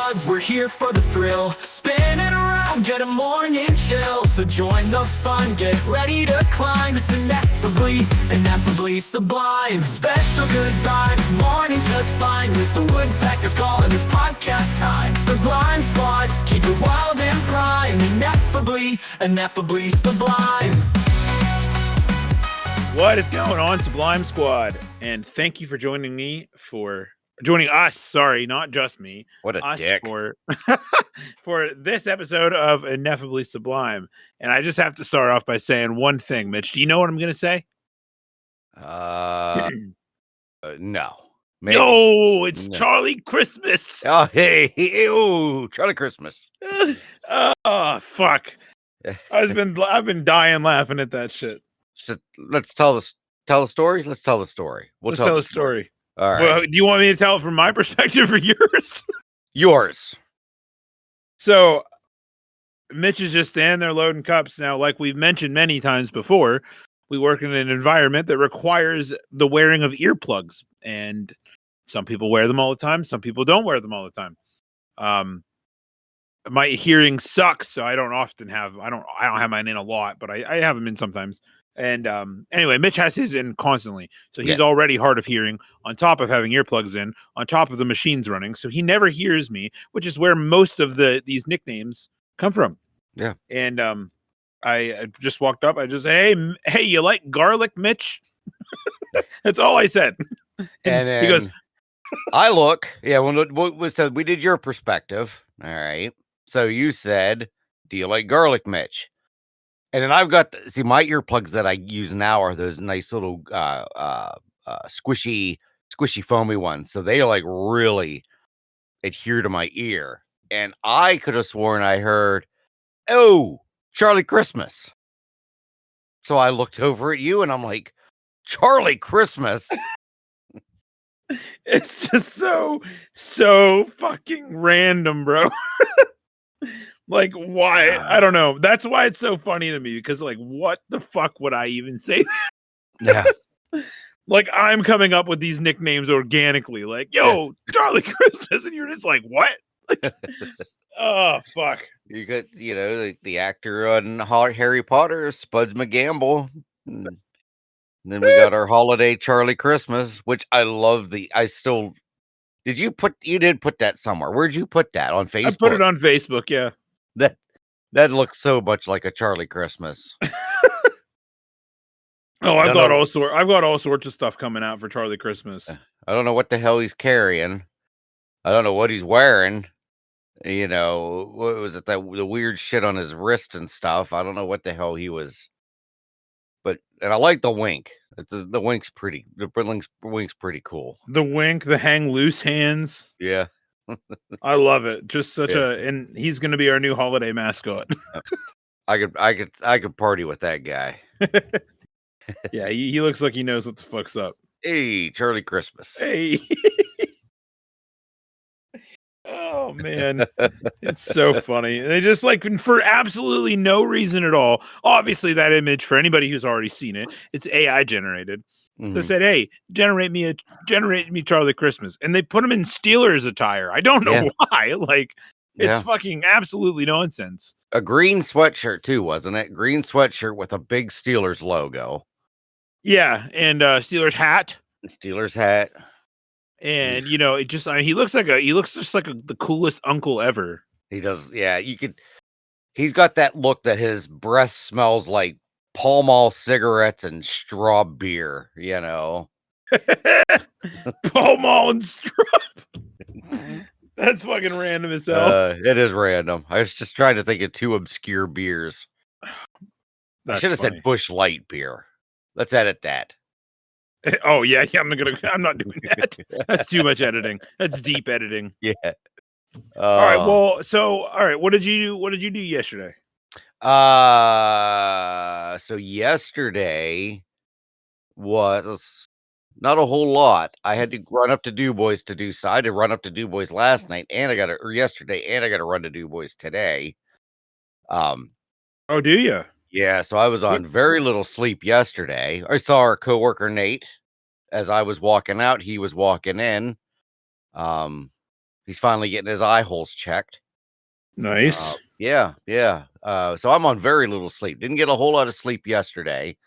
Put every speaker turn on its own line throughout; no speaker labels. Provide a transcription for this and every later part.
squad, we're here for the thrill. Spin it around, get a morning chill. So join the fun, get ready to climb. It's ineffably sublime. Special good vibes, morning's just fine. With the woodpeckers calling, it's podcast time. Sublime squad, keep it wild and prime. Ineffably sublime.
What is going on, Sublime Squad? And thank you for joining us. Sorry, not just me.
What a
us
dick.
for this episode of Ineffably Sublime. And I just have to start off by saying one thing, Mitch. Do you know what I'm going to say?
No. Maybe.
No, it's
No.
Charlie Christmas.
Oh, hey, ew, Charlie Christmas.
Oh, fuck. I've been dying laughing at that shit.
Let's tell the story. Let's tell the story.
Let's tell the story.
All right.
Well, do you want me to tell it from my perspective or yours?
Yours.
So, Mitch is just standing there loading cups. Now, like we've mentioned many times before, we work in an environment that requires the wearing of earplugs. And some people wear them all the time. Some people don't wear them all the time. My hearing sucks, so I don't have mine in a lot, but I have them in sometimes. And anyway, Mitch has his in constantly. So he's already hard of hearing on top of having earplugs in, on top of the machines running. So he never hears me, which is where most of these nicknames come from. Yeah. And I just walked up. I just, hey, you like garlic, Mitch? That's all I said.
And then
he goes,
I look. Yeah, so we did your perspective. All right. So you said, do you like garlic, Mitch? And then I've got, my earplugs that I use now are those nice little squishy, foamy ones. So they like really adhere to my ear. And I could have sworn I heard, oh, Charlie Christmas. So I looked over at you and I'm like, Charlie Christmas.
It's just so fucking random, bro. Like, why? I don't know. That's why it's so funny to me, because like, what the fuck would I even say?
Yeah.
Like, I'm coming up with these nicknames organically. Like, yo, Charlie Christmas, and you're just like, what? Like, oh, fuck.
You got, the actor on Harry Potter, Spuds McGamble. And then we got our holiday Charlie Christmas, which I love. You did put that somewhere. Where'd you put that? On Facebook?
I put it on Facebook, yeah.
That looks so much like a Charlie Christmas.
Oh, I've got all sorts of stuff coming out for Charlie Christmas.
I don't know what the hell he's carrying. I don't know what he's wearing. What was it? The weird shit on his wrist and stuff. I don't know what the hell he was. And I like the wink. The wink's pretty. The wink's pretty cool.
The wink, the hang loose hands.
Yeah.
I love it. Just and he's going to be our new holiday mascot.
I could party with that guy.
Yeah, he looks like he knows what the fuck's up.
Hey, Charlie Christmas.
Hey. Oh man, it's so funny. They just for absolutely no reason at all. Obviously, that image, for anybody who's already seen it, it's AI generated. Mm-hmm. They said, "Hey, generate me Charlie Christmas," and they put him in Steelers attire. I don't know why. It's fucking absolutely nonsense.
A green sweatshirt too, wasn't it? Green sweatshirt with a big Steelers logo.
Yeah, and Steelers hat. And it just he looks just like the coolest uncle ever.
He does, yeah. He's got that look that his breath smells like Pall Mall cigarettes and straw beer.
Pall Mall and straw. That's fucking random as hell.
It is random. I was just trying to think of two obscure beers. I should have said Busch Light beer. Let's edit that.
Oh yeah, I'm not doing that. That's too much editing. That's deep editing.
Yeah.
All right. Well, what did you do yesterday?
So yesterday was not a whole lot. I had to run up to DuBois to do so. I had to run up to DuBois last night, yesterday, and I got to run to DuBois today.
Oh, do you?
Yeah, so I was on very little sleep yesterday. I saw our coworker Nate as I was walking out. He was walking in. He's finally getting his eye holes checked.
Nice.
Yeah. So I'm on very little sleep. Didn't get a whole lot of sleep yesterday.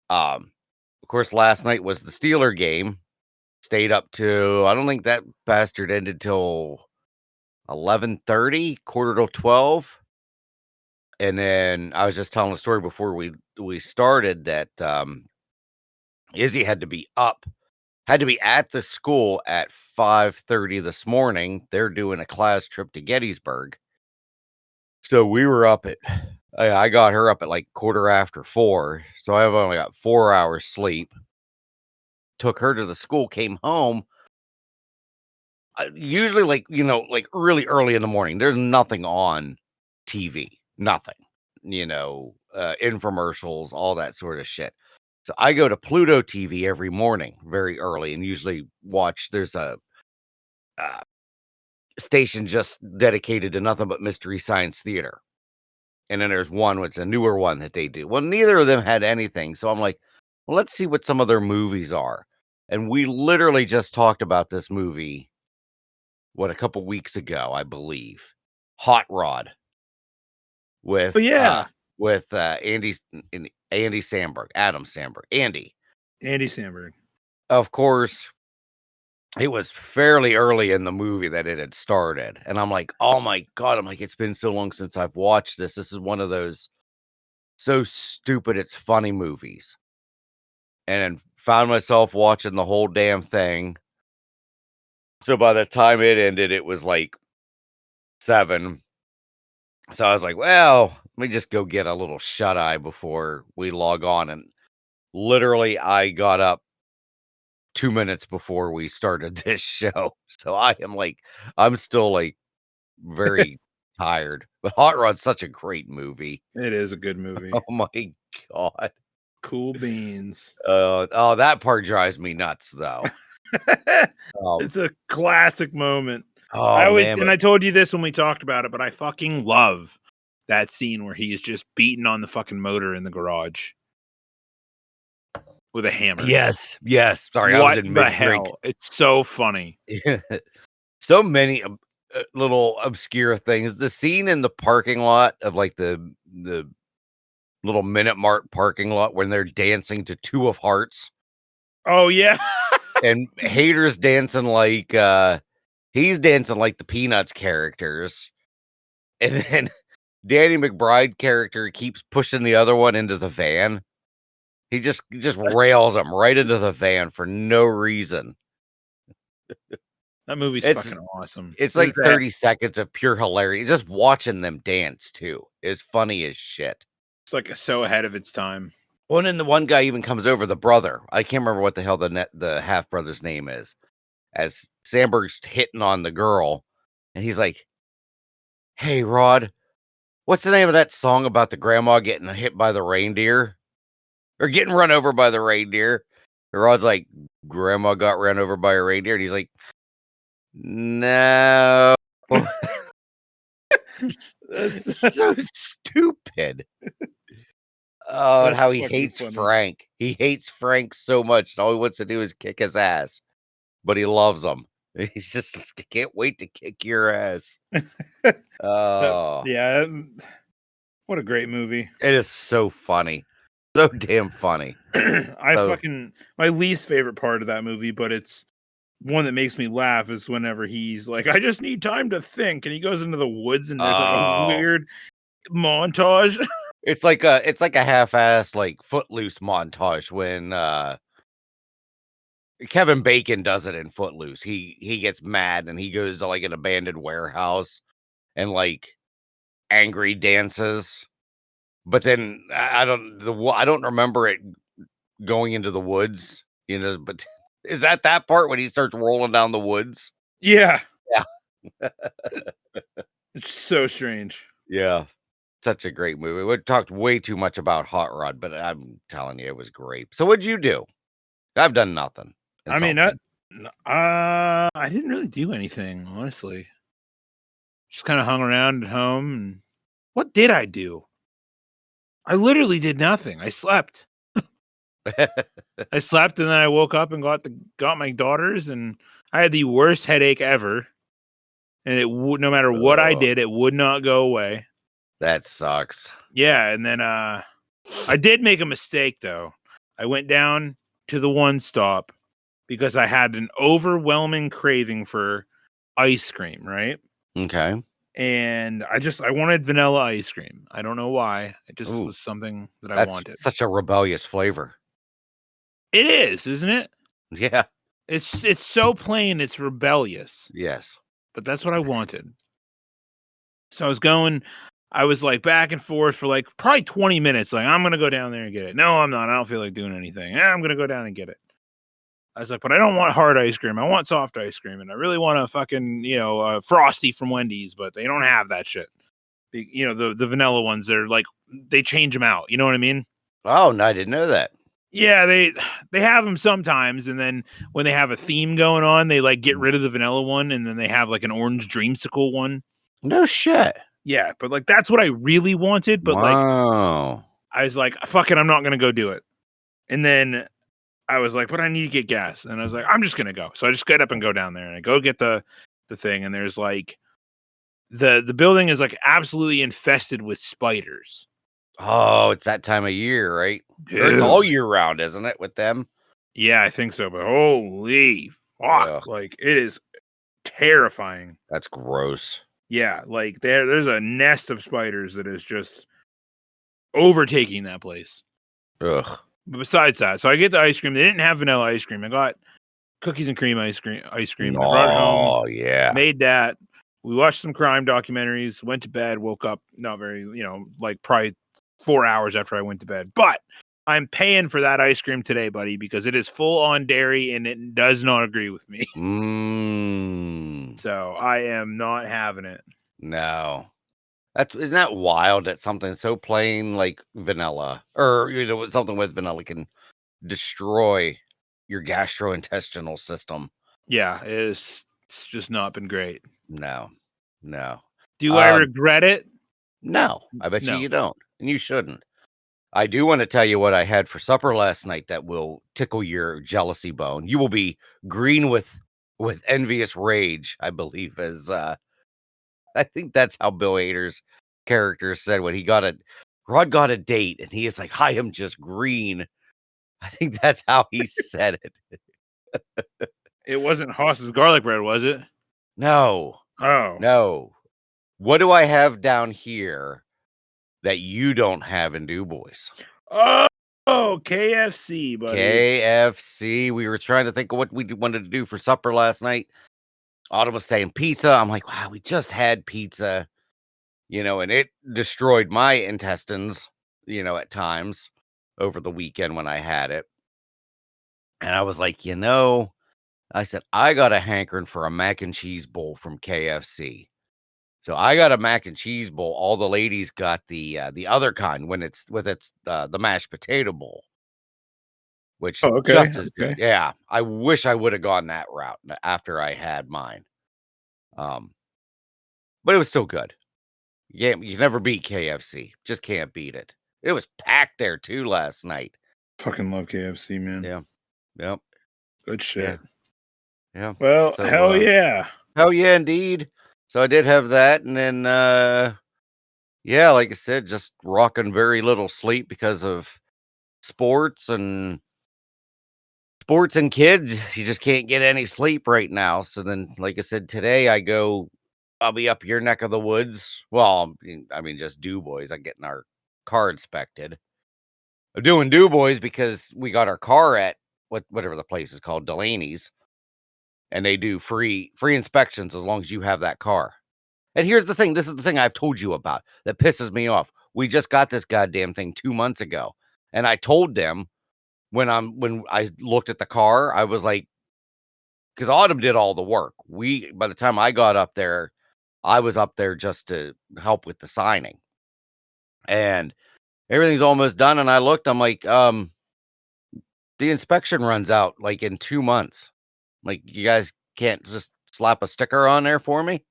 Of course, last night was the Steeler game. Stayed up to, I don't think that bastard ended till 11:30, quarter till 12. And then I was just telling a story before we started that Izzy had to be at the school at 5:30 this morning. They're doing a class trip to Gettysburg. So we were up at I got her up at like quarter after 4. So I've only got 4 hours sleep. Took her to the school, came home. Usually like, like really early in the morning. There's nothing on TV. Nothing. Infomercials, all that sort of shit. So I go to Pluto TV every morning very early and usually watch. There's a station just dedicated to nothing but Mystery Science Theater. And then there's one, which is a newer one that they do. Well, neither of them had anything. So I'm like, well, let's see what some of their movies are. And we literally just talked about this movie, a couple weeks ago, I believe. Hot Rod with Andy Samberg, Adam Samberg, Andy
Samberg.
Of course, it was fairly early in the movie that it had started. And I'm like, oh my God. I'm like, it's been so long since I've watched this. This is one of those so stupid it's funny movies. And then found myself watching the whole damn thing. So by the time it ended, it was like 7. So I was like, well, let me just go get a little shut-eye before we log on. And literally, I got up 2 minutes before we started this show. So I'm still like very tired. But Hot Rod's such a great movie.
It is a good movie.
Oh my God.
Cool beans.
That part drives me nuts, though.
It's a classic moment.
Oh,
I told you this when we talked about it, but I fucking love that scene where he's just beating on the fucking motor in the garage with a hammer.
Yes. Sorry, I was in mid-drink.
It's so funny.
So many little obscure things. The scene in the parking lot of like the little Minute Mart parking lot when they're dancing to Two of Hearts.
Oh yeah.
And Hader's dancing like he's dancing like the Peanuts characters. And then Danny McBride character keeps pushing the other one into the van. He just rails him right into the van for no reason.
That movie's fucking awesome.
It's like 30 seconds of pure hilarity. Just watching them dance too is funny as shit.
It's like so ahead of its time.
Well, and then the one guy even comes over, the brother. I can't remember what the hell the half brother's name is. As Samberg's hitting on the girl, and he's like, "Hey, Rod, what's the name of that song about the grandma getting hit by the reindeer or getting run over by the reindeer?" And Rod's like, "Grandma got run over by a reindeer," and he's like, "No." That's so stupid. Oh, and how he hates Frank. He hates Frank so much, and all he wants to do is kick his ass. But he loves him. He's just can't wait to kick your ass. Oh,
yeah. What a great movie.
It is so funny. So damn funny.
My least favorite part of that movie, but it's one that makes me laugh, is whenever he's like, I just need time to think, and he goes into the woods and there's like a weird montage.
It's like a half-assed like Footloose montage when Kevin Bacon does it in Footloose. He gets mad and he goes to like an abandoned warehouse and like angry dances. But then I don't remember it going into the woods, but is that part when he starts rolling down the woods?
Yeah.
Yeah.
It's so strange.
Yeah. Such a great movie. We talked way too much about Hot Rod, but I'm telling you, it was great. So what'd you do? I've done nothing.
I mean, I didn't really do anything, honestly. Just kind of hung around at home. And what did I do? I literally did nothing. I slept. I slept, and then I woke up and got my daughters, and I had the worst headache ever. and it would, no matter what I did, it would not go away.
That sucks.
Yeah, and then I did make a mistake though. I went down to the One Stop because I had an overwhelming craving for ice cream, right?
Okay.
And I wanted vanilla ice cream. I don't know why. It just
Ooh,
was something that I
that's
wanted.
such a rebellious flavor.
It is, isn't it?
Yeah.
It's so plain, it's rebellious.
Yes.
But that's what I wanted. So I was like back and forth for like probably 20 minutes. Like, I'm gonna go down there and get it. No, I'm not. I don't feel like doing anything. I'm gonna go down and get it. I was like, but I don't want hard ice cream. I want soft ice cream, and I really want a fucking Frosty from Wendy's, but they don't have that shit. The vanilla ones. They're like they change them out. You know what I mean?
Oh, no, I didn't know that.
Yeah, they have them sometimes, and then when they have a theme going on, they like get rid of the vanilla one, and then they have like an orange dreamsicle one.
No shit.
Yeah, but like that's what I really wanted. But like
Wow.
I was like, fuck it, I'm not gonna go do it. And then I was like, but I need to get gas, and I was like, I'm just gonna go. So I just get up and go down there, and I go get the thing, and there's like the building is like absolutely infested with spiders.
Oh, it's that time of year, right? Or it's all year round, isn't it, with them?
Yeah, I think so. But holy fuck,
Ugh.
like it is terrifying.
That's gross.
Yeah, like there's a nest of spiders that is just overtaking that place.
Ugh.
But besides that, so I get the ice cream. They didn't have vanilla ice cream. I got cookies and cream ice cream. I brought it home,
Oh, yeah.
made that. We watched some crime documentaries, went to bed, woke up not very, like probably 4 hours after I went to bed. But I'm paying for that ice cream today, buddy, because it is full on dairy and it does not agree with me. So I am not having it.
No. Isn't that wild that something so plain like vanilla or something with vanilla can destroy your gastrointestinal system?
Yeah, it's just not been great.
No.
Do I regret it?
No, I bet
No.
you don't, and you shouldn't. I do want to tell you what I had for supper last night that will tickle your jealousy bone. You will be green with envious rage, I believe, as I think that's how Bill Hader's character said when Rod got a date and he is like, I am just green. I think that's how he said it.
It wasn't Haas's garlic bread, was it?
No.
Oh.
No. What do I have down here that you don't have in Du Bois?
Oh, KFC, buddy.
KFC. We were trying to think of what we wanted to do for supper last night. Autumn was saying pizza. I'm like, wow, we just had pizza, and it destroyed my intestines, at times over the weekend when I had it. And I was like, I said, I got a hankering for a mac and cheese bowl from KFC. So I got a mac and cheese bowl. All the ladies got the other kind when it's the mashed potato bowl, which is just as good. Yeah, I wish I would have gone that route after I had mine. But it was still good. Yeah, you can never beat KFC. Just can't beat it. It was packed there too last night.
Fucking love KFC, man.
Yeah. Yep.
Good shit.
Yeah.
Well, hell yeah.
Hell yeah, indeed. So I did have that, and then like I said, just rocking very little sleep because of sports and kids. You just can't get any sleep right now. So then, like I said, today I'll be up your neck of the woods. Well, I mean, just Du Bois. I'm getting our car inspected. I'm doing Du Bois because we got our car at whatever the place is called, Delaney's, and they do free inspections as long as you have that car. And here's the thing. This is the thing I've told you about that pisses me off. We just got this goddamn thing 2 months ago. And I told them when I looked at the car, I was like, because Autumn did all the work. By the time I got up there, I was up there just to help with the signing. And everything's almost done. And I looked, I'm like, the inspection runs out like in 2 months. Like, you guys can't just slap a sticker on there for me?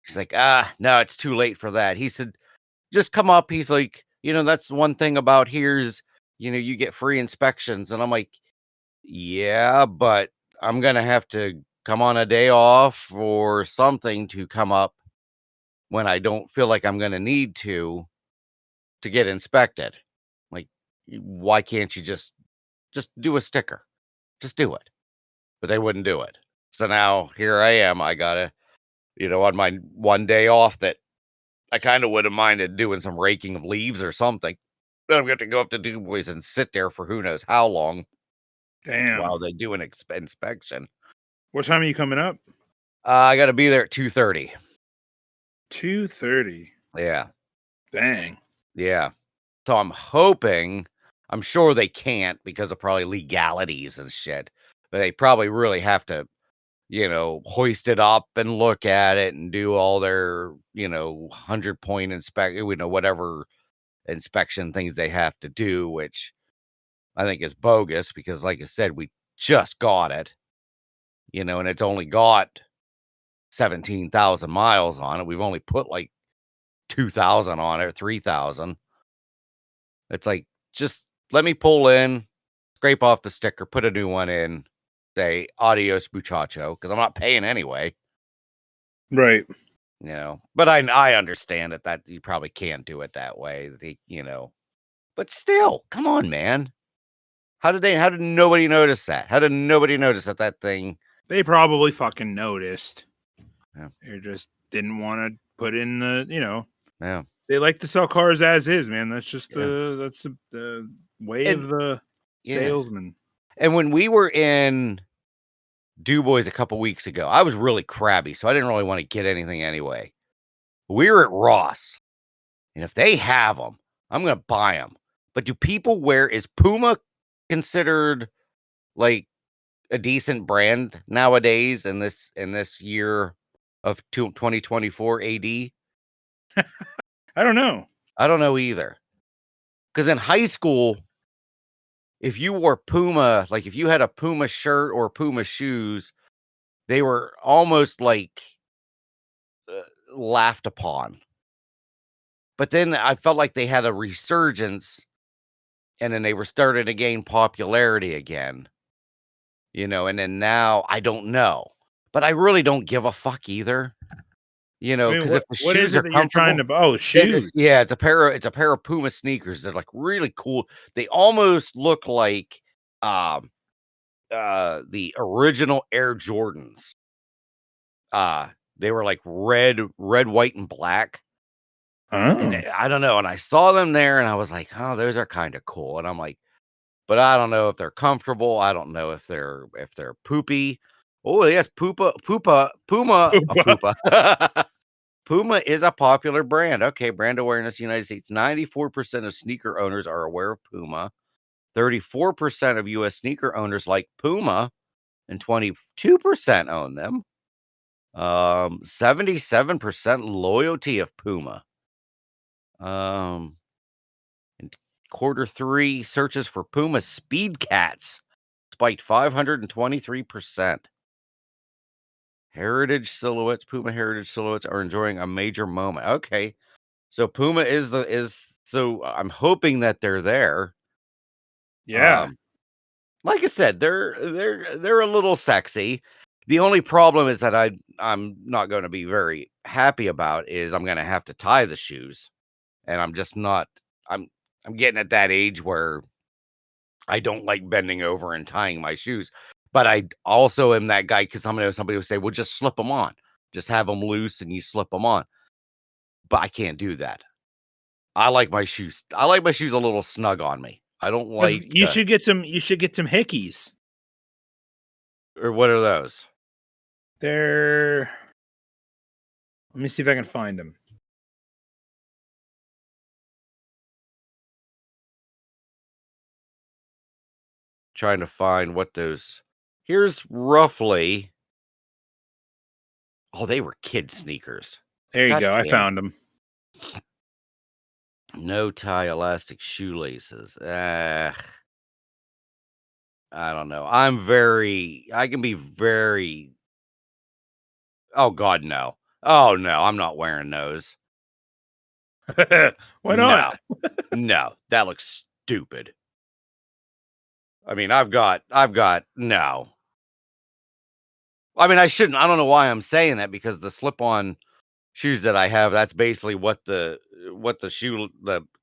He's like, no, it's too late for that. He said, just come up. He's like, that's one thing about here is, you get free inspections. And I'm like, yeah, but I'm going to have to come on a day off or something to come up when I don't feel like I'm going to need to get inspected. Like, why can't you just do a sticker? Just do it. But they wouldn't do it. So now here I am. I gotta, on my one day off that I kind of would have minded doing some raking of leaves or something. Then I'm going to go up to Du Bois and sit there for who knows how long while
Damn.
they do an inspection.
What time are you coming up?
I got to be there at 2:30.
2:30.
Yeah.
Dang.
Yeah. So I'm sure they can't because of probably legalities and shit. But they probably really have to, hoist it up and look at it and do all their, 100-point whatever inspection things they have to do, which I think is bogus because, like I said, we just got it, and it's only got 17,000 miles on it. We've only put like 2,000 on it, 3,000. It's like, just let me pull in, scrape off the sticker, put a new one in, say adios muchacho, because I'm not paying anyway.
Right.
But I understand that you probably can't do it that way. But still, come on, man. How did nobody notice that? How did nobody notice that thing?
They probably fucking noticed.
Yeah.
They just didn't want to put in the,
Yeah.
they like to sell cars as is, man. That's just
Yeah.
the way
And
of the salesman.
And when we were in Du Bois a couple weeks ago, I was really crabby, so I didn't really want to get anything anyway. We were at Ross, and if they have them, I'm going to buy them. But is Puma considered like a decent brand nowadays in this year of 2024 AD?
I don't know.
I don't know either. Because in high school, if you wore Puma, like if you had a Puma shirt or Puma shoes, they were almost like laughed upon. But then I felt like they had a resurgence, and then they were starting to gain popularity again. And then now I don't know. But I really don't give a fuck either.
I mean,
Because if the
what is
shoes
it
are
that you're trying
comfortable,
to? Oh, shoes.
it's a pair of Puma sneakers. They're like really cool. They almost look like the original Air Jordans. They were like red, white, and black. And
Oh,
I don't know. And I saw them there and I was like, oh, those are kind of cool. And I'm like, but I don't know if they're comfortable. I don't know if they're poopy. Oh, yes, Puma, a Puma. Puma is a popular brand. Okay, brand awareness, United States. 94% of sneaker owners are aware of Puma. 34% of U.S. sneaker owners like Puma, and 22% own them. 77% loyalty of Puma. In Q3, searches for Puma Speed Cats spiked 523%. Puma heritage silhouettes are enjoying a major moment. Okay. So Puma so I'm hoping that they're there.
yeah.
Like I said, they're a little sexy. The only problem is that I'm not going to be very happy about is I'm going to have to tie the shoes, and I'm just not. I'm getting at that age where I don't like bending over and tying my shoes, but I also am that guy because somebody will say, "Well, just slip them on, just have them loose, and you slip them on." But I can't do that. I like my shoes. I like my shoes a little snug on me. I don't like.
You should get some. You should get some hickeys.
Or what are those?
They're. Let me see if I can find them.
Trying to find what those. Here's roughly. Oh, they were kid sneakers.
There you
God
go. I
damn it.
found them.
No tie elastic shoelaces. I don't know. I can be very. Oh, God, no. Oh, no. I'm not wearing those.
Why not?
No. That looks stupid. I mean, I've got. No. I mean, I shouldn't. I don't know why I'm saying that because the slip-on shoes that I have, that's basically what the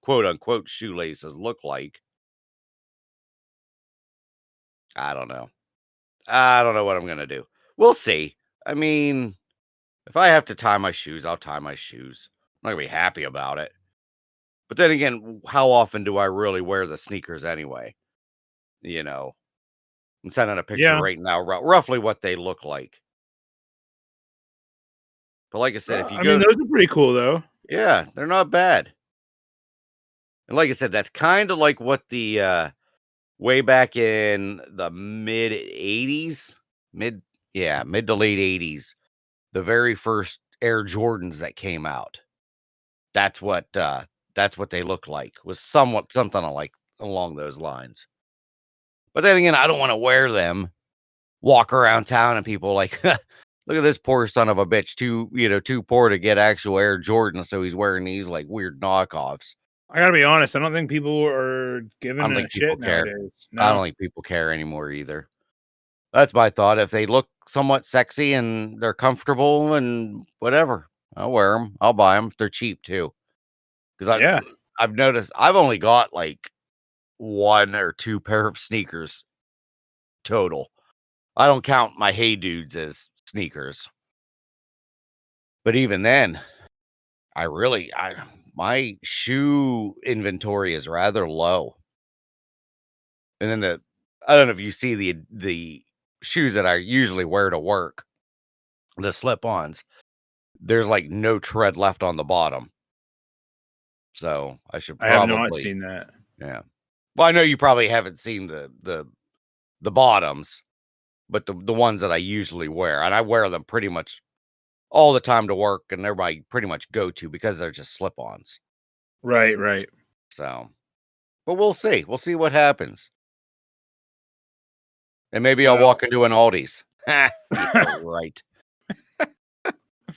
quote unquote shoelaces look like. I don't know. I don't know what I'm gonna do. We'll see. I mean, if I have to tie my shoes, I'll tie my shoes. I'm not gonna be happy about it. But then again, how often do I really wear the sneakers anyway? You know, I'm sending a picture
Yeah.
right now, roughly what they look like. But like I said, if you
I mean,
go,
those are pretty cool though.
yeah, they're not bad. And like I said, that's kind of like what the way back in the mid 80s, mid mid to late 80s, the very first Air Jordans that came out. That's what they look like. Was somewhat something like along those lines. But then again, I don't want to wear them, walk around town and people like, look at this poor son of a bitch, too poor to get actual Air Jordan, so he's wearing these like weird knockoffs.
I gotta be honest. I don't think people are
I
giving
don't
a
think people
shit
care.
nowadays.
I
No.
don't think people care anymore either. That's my thought. If they look somewhat sexy and they're comfortable and whatever, I'll wear them. I'll buy them. They're cheap too. Because
Yeah.
I've noticed I've only got like one or two pair of sneakers total. I don't count my Hey Dudes as sneakers. But even then, I my shoe inventory is rather low. And then I don't know if you see the shoes that I usually wear to work, the slip-ons. There's like no tread left on the bottom. So I should
I have not
probably,
seen that.
yeah. Well, I know you probably haven't seen the bottoms, but the ones that I usually wear, and I wear them pretty much all the time to work, and everybody pretty much go to because they're just slip-ons.
Right, right.
So, but we'll see. We'll see what happens. And maybe I'll
Well,
walk into an Aldi's. Yeah, right.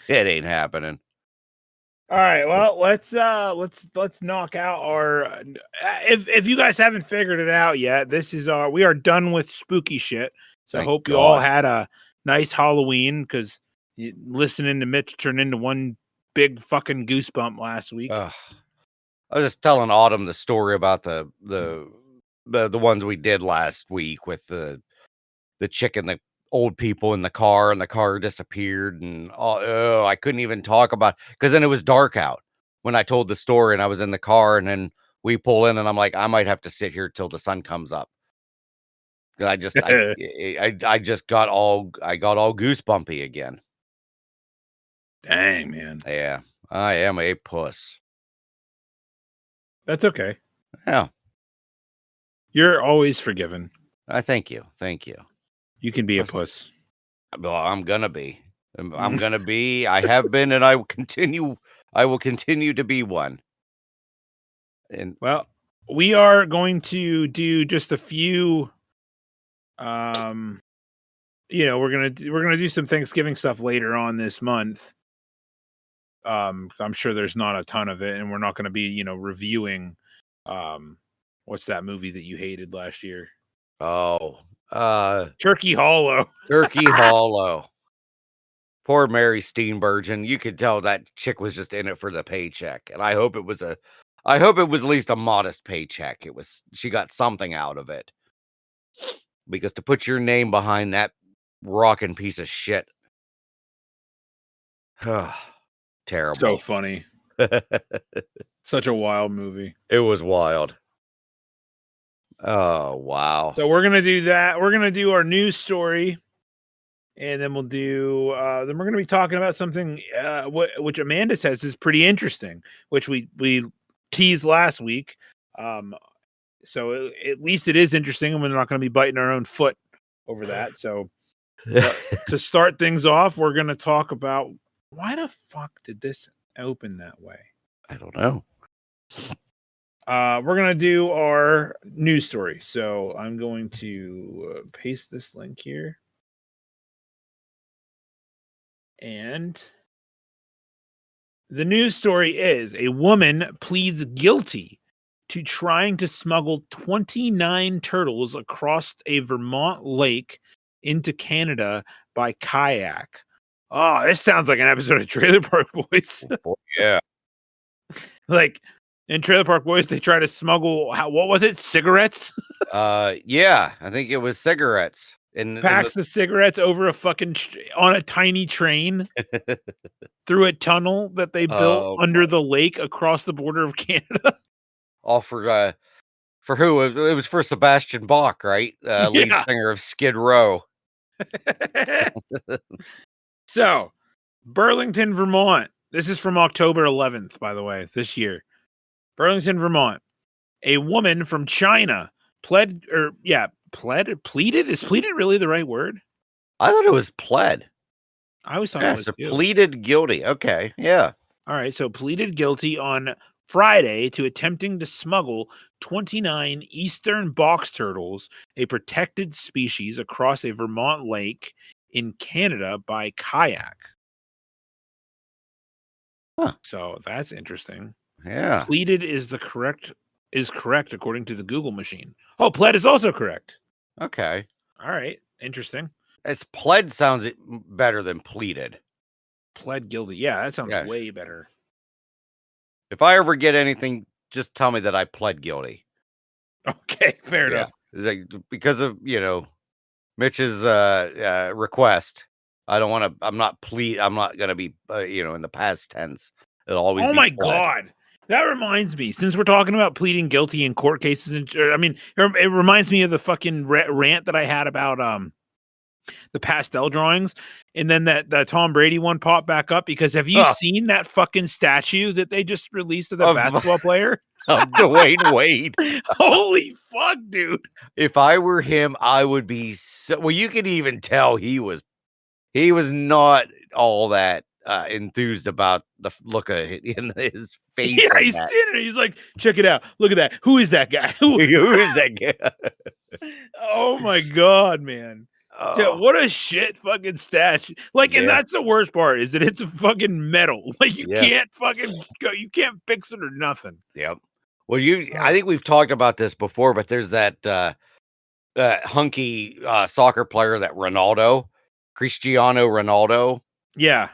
It ain't happening.
all right. Well, let's knock out our. If you guys haven't figured it out yet, we are done with spooky shit. So I
Thank
hope you all
God.
had a nice Halloween because listening to Mitch turn into one big fucking goosebump last week.
Ugh. I was just telling Autumn the story about the ones we did last week with the chick and the old people in the car, and the car disappeared, and I couldn't even talk about because then it was dark out when I told the story, and I was in the car, and then we pull in, and I'm like, I might have to sit here till the sun comes up. 'Cause I just got all goosebumpy again.
Dang, man,
Yeah, I am a puss.
that's okay.
Yeah,
You're always forgiven.
I thank you, thank you.
You can be a
That's-
puss.
Well, I'm gonna be. I'm gonna be. I have been, and I will continue. I will continue to be one. And
Well, we are going to do just a few. Um, we're gonna do some Thanksgiving stuff later on this month. I'm sure there's not a ton of it, and we're not going to be, reviewing. Um, what's that movie that you hated last year?
oh,
Turkey Hollow.
Turkey Hollow. Poor Mary Steenburgen. You could tell that chick was just in it for the paycheck, and I hope it was at least a modest paycheck. She got something out of it, because to put your name behind that rockin' piece of shit,
So
terrible.
funny. Such a wild movie.
It was wild. Oh wow.
So we're gonna do that. We're gonna do our news story, and then then we're gonna be talking about something which Amanda says is pretty interesting, which we teased last week. So at least it is interesting, and we're not going to be biting our own foot over that. So to start things off, we're going to talk about why the fuck did this open that way?
I don't know.
We're going to do our news story. So I'm going to paste this link here. And the news story is a woman pleads guilty to trying to smuggle 29 turtles across a Vermont lake into Canada by kayak. Oh, this sounds like an episode of Trailer Park Boys.
Yeah.
Like in Trailer Park Boys, they try to smuggle, what was it? Cigarettes?
Yeah, I think it was cigarettes
Packs of cigarettes over a fucking on a tiny train through a tunnel that they built under the lake across the border of Canada.
All for who? It was for Sebastian Bach, right? Lead
Yeah.
singer of Skid Row.
So, Burlington, Vermont. This is from October 11th, by the way, this year. Burlington, Vermont. A woman from China pleaded. Is pleaded really the right word?
I thought it was pled.
I always thought it was
so
too.
pleaded guilty. Okay, yeah.
All right, so pleaded guilty on Friday to attempting to smuggle 29 eastern box turtles, a protected species, across a Vermont lake in Canada by kayak.
Huh.
So that's interesting.
Yeah.
Pleaded is correct according to the Google machine. Oh, pled is also correct.
Okay.
All right, interesting.
It's pled sounds better than pleaded.
Pled guilty. Yeah, that sounds way better.
If I ever get anything, just tell me that I pled guilty.
Okay, fair enough.
It's like, because of, Mitch's request. I don't want to. I'm not going to be, in the past tense. It'll always be pled.
God. That reminds me, since we're talking about pleading guilty in court cases, it reminds me of the fucking rant that I had about the pastel drawings, and then that Tom Brady one popped back up because have you seen that fucking statue that they just released of the basketball player?
Of Dwayne Wade.
Holy fuck, dude.
If I were him, I would be well, you can even tell he was not all that enthused about the look of in his face.
Yeah, he's standing there. He's like, check it out. Look at that. Who is that guy?
Who is that guy?
Oh my God, man. Oh. What a shit fucking statue. Like, and that's the worst part is that it's a fucking metal. Like, you can't fucking go, you can't fix it or nothing.
Yep. Well, I think we've talked about this before, but there's that hunky soccer player, that Cristiano Ronaldo.
Yeah.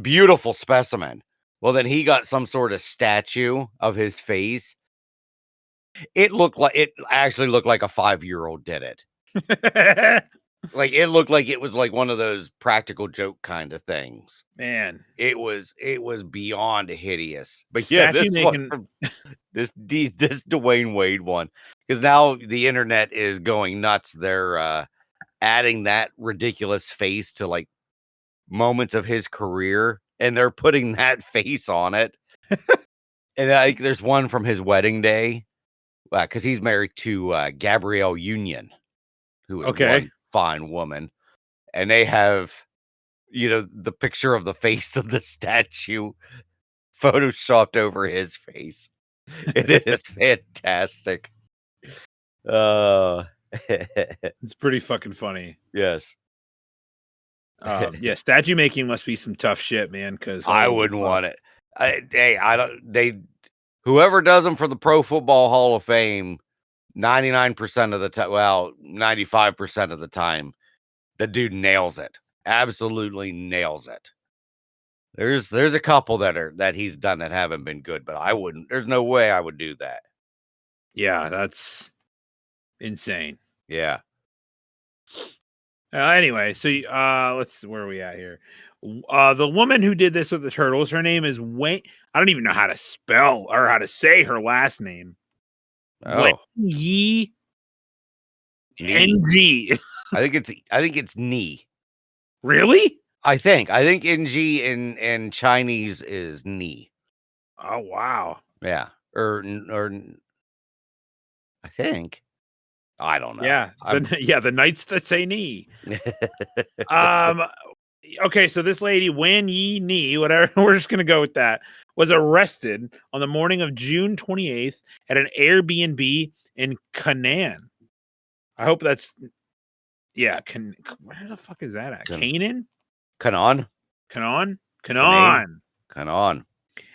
Beautiful specimen. Well, then he got some sort of statue of his face. It actually looked like a 5-year-old did it. Like, it looked like it was like one of those practical joke kind of things.
Man,
it was beyond hideous. But this Dwayne Wade one, because now the internet is going nuts. They're adding that ridiculous face to like moments of his career, and they're putting that face on it. And there's one from his wedding day, because he's married to Gabrielle Union, who is one fine woman, and they have the picture of the face of the statue photoshopped over his face, and it is fantastic.
It's pretty fucking funny.
Yes.
Statue making must be some tough shit, man, because
I wouldn't want it. Whoever does them for the Pro Football Hall of Fame, 99% of the time, 95% of the time, the dude nails it. Absolutely nails it. There's a couple that he's done that haven't been good, but I wouldn't. There's no way I would do that.
Yeah, that's insane.
Yeah.
Anyway, so where are we at here? The woman who did this with the turtles, her name is Wayne. I don't even know how to spell or how to say her last name. Yi NG.
I think it's Ni.
Really?
I think NG in Chinese is Ni.
Oh wow.
Yeah. Or I think. I don't know.
Yeah. The knights that say Ni. Okay, so this lady, Wan Yi Ni, whatever, we're just gonna go with that, was arrested on the morning of June 28th at an Airbnb in Canaan. I hope that's where the fuck is that at? Canaan?
Canaan.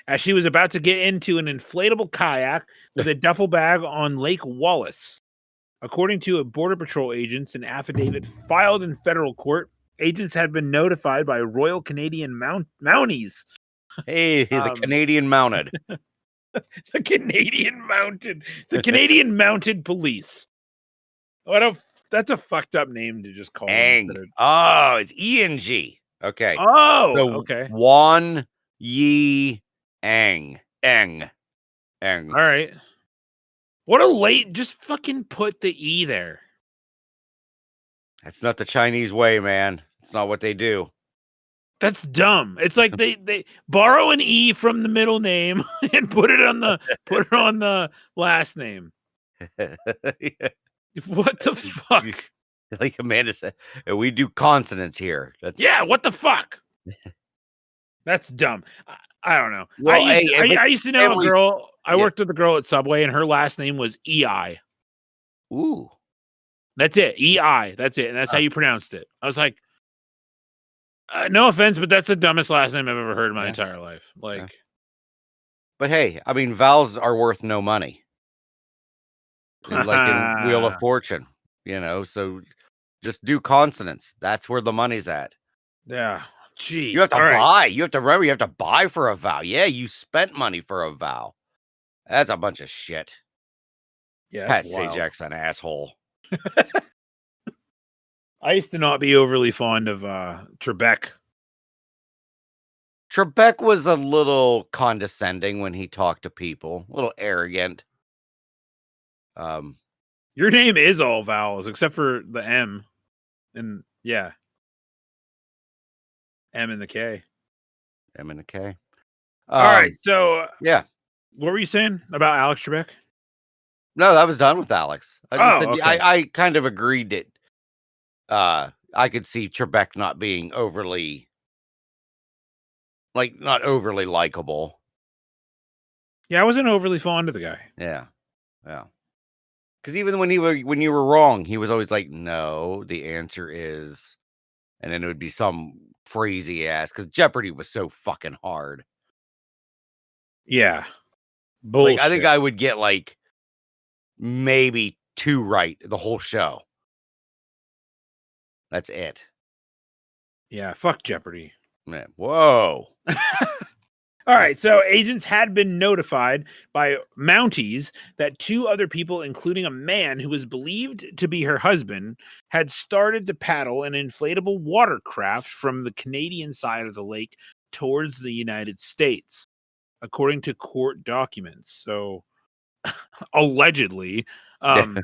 As she was about to get into an inflatable kayak with a duffel bag on Lake Wallace. According to a Border Patrol agents, an affidavit filed in federal court, agents had been notified by Royal Canadian Mounties.
Hey, the Canadian Mounted.
The Canadian Mounted Police. That's a fucked up name to just call
Eng.
them.
Oh, it's ENG. Okay.
Oh,
So
okay.
Wan Yi Eng. Eng.
All right. What a late, just fucking put the E there.
That's not the Chinese way, man. It's not what they do.
That's dumb. It's like they borrow an E from the middle name and put it on the last name.
Yeah.
What the fuck?
Like Amanda said, we do consonants here.
Yeah, what the fuck? That's dumb. I don't know.
Well,
I used to know a girl. I
Yeah.
worked with a girl at Subway, and her last name was EI.
Ooh.
That's it. EI. That's it. And that's how you pronounced it. I was like, no offense, but that's the dumbest last name I've ever heard in my entire life. Like,
But hey, I mean, vowels are worth no money. Like in Wheel of Fortune, so just do consonants. That's where the money's at.
Yeah. Jeez.
You have to
All right.
buy. You have to remember, you have to buy for a vow. Yeah, you spent money for a vow. That's a bunch of shit.
Yeah.
Pat
That's wild.
Sajak's an asshole.
I used to not be overly fond of Trebek.
Trebek was a little condescending when he talked to people, a little arrogant.
Your name is all vowels except for the M, and yeah, M and the K.
M and a K.
All right, so
yeah,
what were you saying about Alex Trebek?
No, that was done with Alex. I just said
okay.
I kind of agreed that I could see Trebek not being overly likable.
Yeah, I wasn't overly fond of the guy.
Yeah. Because even when you were wrong, he was always like, "No, the answer is," and then it would be some crazy ass. Because Jeopardy was so fucking hard.
Yeah, bullshit.
Like I think I would get like maybe 2 right the whole show. That's it.
Yeah, fuck Jeopardy.
Man, whoa.
All right, so agents had been notified by Mounties that 2 other people, including a man who was believed to be her husband, had started to paddle an inflatable watercraft from the Canadian side of the lake towards the United States, according to court documents. So, allegedly, the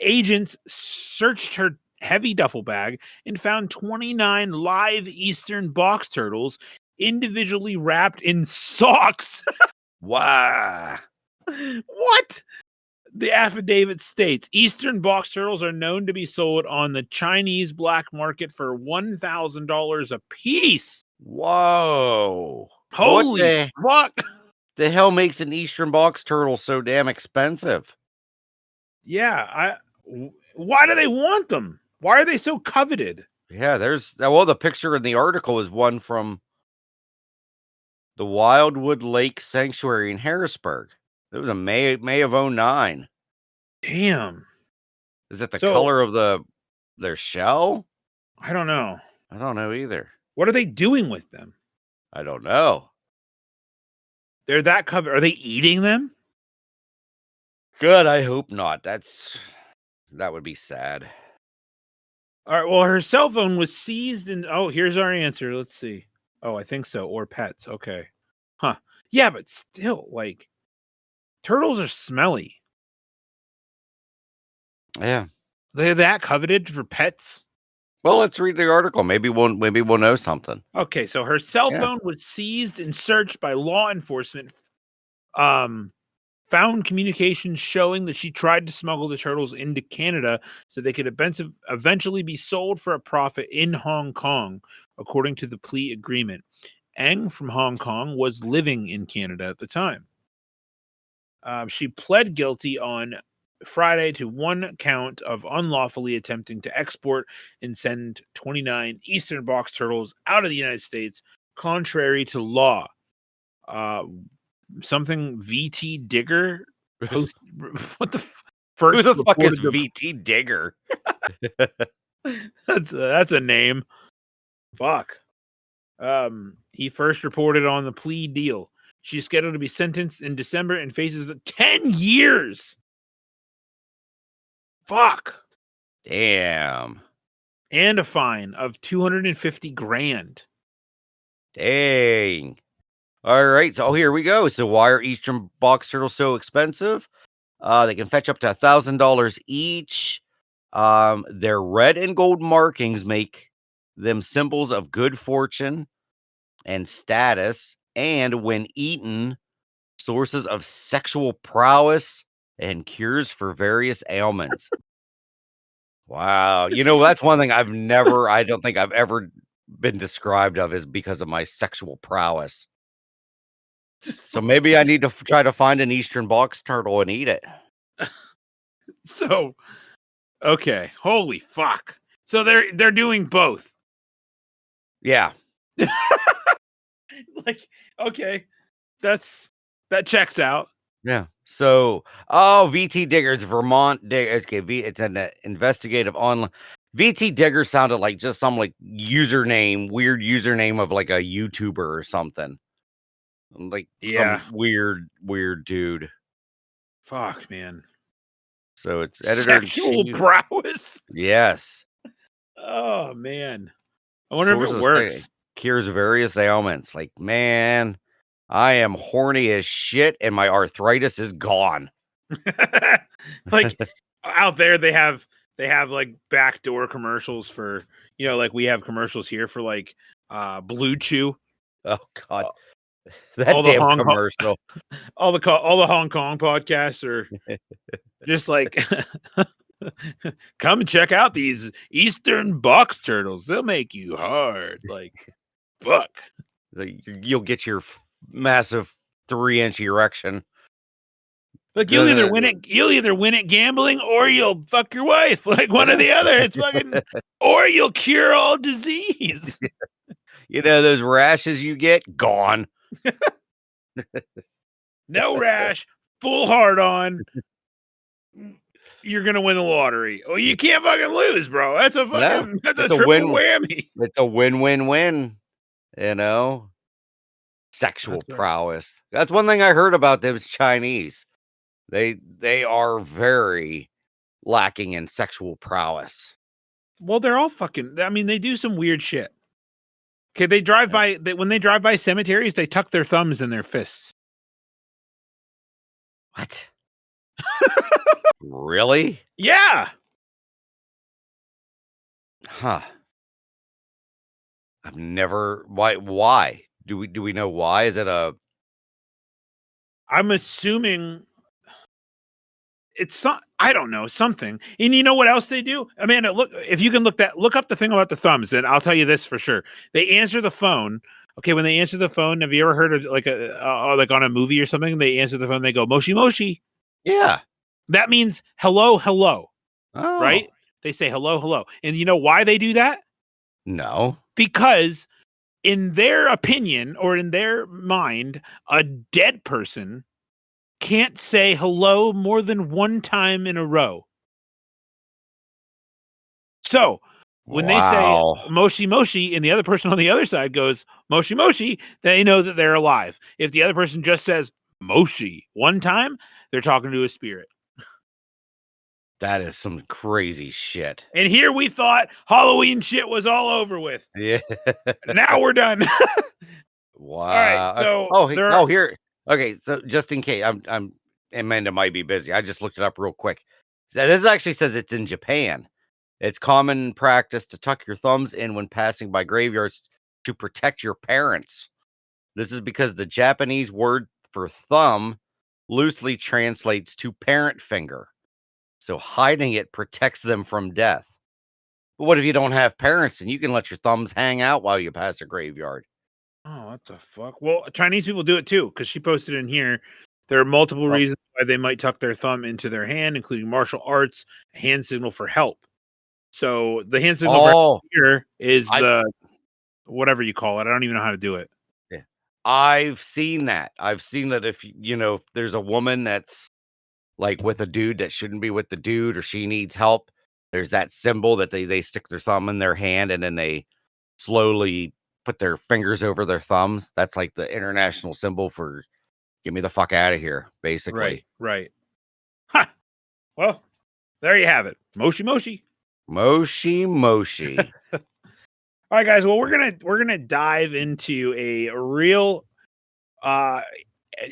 agents searched her heavy duffel bag and found 29 live Eastern box turtles individually wrapped in socks.
Wow.
What? The affidavit states Eastern box turtles are known to be sold on the Chinese black market for $1,000 a piece.
Whoa.
Holy fuck.
The hell makes an Eastern box turtle so damn expensive?
Yeah, why do they want them? Why are they so coveted?
Yeah, the picture in the article is one from the Wildwood Lake Sanctuary in Harrisburg. It was a May of 2009.
Damn.
Is it the color of their shell?
I don't know.
I don't know either.
What are they doing with them?
I don't know.
They're that covered. Are they eating them?
Good, I hope not. That would be sad.
All right, well, her cell phone was seized and here's our answer. Let's see. Oh, I think so. Or pets. Okay. Huh. Yeah, but still, like, turtles are smelly.
Yeah.
They're that coveted for pets?
Well, let's read the article. Maybe we'll know something.
Okay, so her cell phone was seized and searched by law enforcement. Found communications showing that she tried to smuggle the turtles into Canada so they could eventually be sold for a profit in Hong Kong, according to the plea agreement. Eng from Hong Kong was living in Canada at the time. She pled guilty on Friday to 1 count of unlawfully attempting to export and send 29 Eastern box turtles out of the United States, contrary to law. Something VT Digger post. What the first
Who the fuck is
reported
VT Digger?
that's a name. Fuck. He first reported on the plea deal. She's scheduled to be sentenced in December and faces 10 years. Fuck.
Damn.
And a fine of 250 grand.
Dang. All right. So here we go. So why are Eastern box turtles so expensive? They can fetch up to $1,000 each. Their red and gold markings make them symbols of good fortune and status, and when eaten, sources of sexual prowess and cures for various ailments. Wow. That's one thing I don't think I've ever been described of is because of my sexual prowess. So maybe I need to try to find an Eastern box turtle and eat it.
So, okay, holy fuck. So they're doing both.
Yeah.
Like, okay, that checks out.
Yeah. So, VT Digger's Vermont Digger. Okay, it's an investigative online. VT Digger sounded like just some weird username of like a YouTuber or something. Like some weird dude.
Fuck, man.
So it's editor in
Sexual
chief.
prowess.
Yes.
Oh man. I wonder if it
Sources
works.
say cures various ailments. Like, man, I am horny as shit and my arthritis is gone.
Like out there they have like backdoor commercials for, like we have commercials here for like Blue Chew.
Oh god.
all
That
the
damn
Hong
commercial.
all the Hong Kong podcasts are just like come and check out these Eastern box turtles. They'll make you hard. Like fuck.
Like, you'll get your massive 3-inch erection.
Like you'll either win it gambling or you'll fuck your wife. Like one or the other. It's fucking or you'll cure all disease.
Those rashes you get gone.
No rash, full hard on. You're gonna win the lottery. Oh, you can't fucking lose, bro. That's a fucking
it's a
triple
win.
whammy.
It's a win-win-win. Sexual prowess. That's one thing I heard about those Chinese. They are very lacking in sexual prowess.
Well, they're all fucking. I mean, they do some weird shit. Okay, they drive by. When they drive by cemeteries, they tuck their thumbs in their fists.
What? Really?
Yeah.
Huh. I've never. Why? Do we know why? Is it a?
I'm assuming it's I don't know, something. And you know what else they do? Amanda, look, if you can look up the thing about the thumbs, and I'll tell you this for sure. They answer the phone. Okay, when they answer the phone, have you ever heard of like like on a movie or something? They answer the phone, they go moshi moshi.
Yeah.
That means hello, hello.
Oh.
Right? They say hello, hello. And you know why they do that?
No.
Because in their opinion or in their mind, a dead person can't say hello more than one time in a row. So when they say moshi moshi and the other person on the other side goes moshi moshi, they know that they're alive. If the other person just says moshi one time, they're talking to a spirit.
That is some crazy shit.
And here we thought Halloween shit was all over with.
Yeah.
Now we're done.
Wow.
All right. So
here. Okay. So just in case, I'm Amanda might be busy. I just looked it up real quick. So this actually says it's in Japan. It's common practice to tuck your thumbs in when passing by graveyards to protect your parents. This is because the Japanese word for thumb loosely translates to parent finger. So hiding it protects them from death. But what if you don't have parents and you can let your thumbs hang out while you pass a graveyard?
Oh, what the fuck? Well, Chinese people do it too, because she posted in here. There are multiple reasons why they might tuck their thumb into their hand, including martial arts, a hand signal for help. So the hand signal for help here is the whatever you call it. I don't even know how to do it.
Yeah. I've seen that. I've seen that if there's a woman that's like with a dude that shouldn't be with the dude, or she needs help, there's that symbol that they stick their thumb in their hand and then they slowly put their fingers over their thumbs. That's like the international symbol for get me the fuck out of here, basically.
Right. Ha! Well, there you have it. Moshi Moshi.
Moshi.
All right, guys. Well, we're gonna dive into a real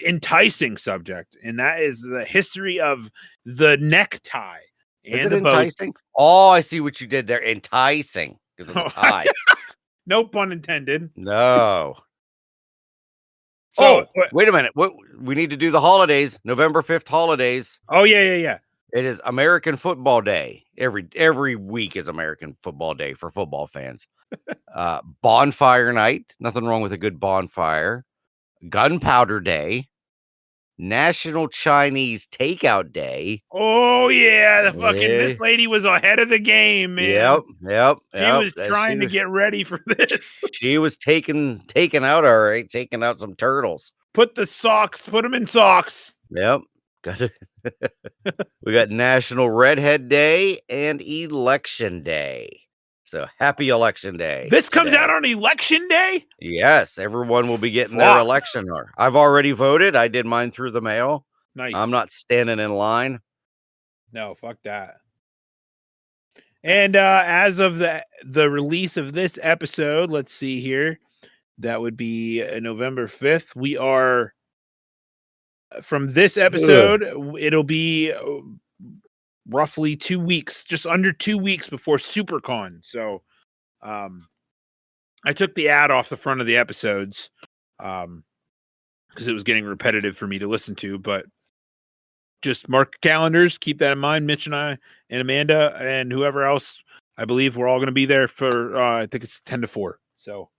enticing subject, and that is the history of the necktie
Is
and
it
the bow.
enticing? Oh, I see what you did there. Enticing because of the tie.
No pun intended.
No.
So,
wait a minute. What we need to do the holidays, November 5th holidays.
Oh, yeah.
It is American Football Day. Every week is American Football Day for football fans. Bonfire night. Nothing wrong with a good bonfire. Gunpowder Day. National Chinese Takeout Day.
Oh, yeah. This lady was ahead of the game, man.
Yep.
She was trying to get ready for this.
She was taking out all right, taking out some turtles.
Put them in socks.
Yep. Got it. We got National Redhead Day and Election Day. So happy Election Day.
This comes out on Election Day?
Yes, everyone will be getting their election. I've already voted. I did mine through the mail.
Nice.
I'm not standing in line.
No, fuck that. And as of the release of this episode, let's see here. That would be November 5th. We are from this episode, it'll be roughly 2 weeks, just under 2 weeks before SuperCon. So I took the ad off the front of the episodes because it was getting repetitive for me to listen to, but just mark calendars, keep that in mind. Mitch and I and Amanda and whoever else, I believe we're all going to be there for I think it's 10 to 4. So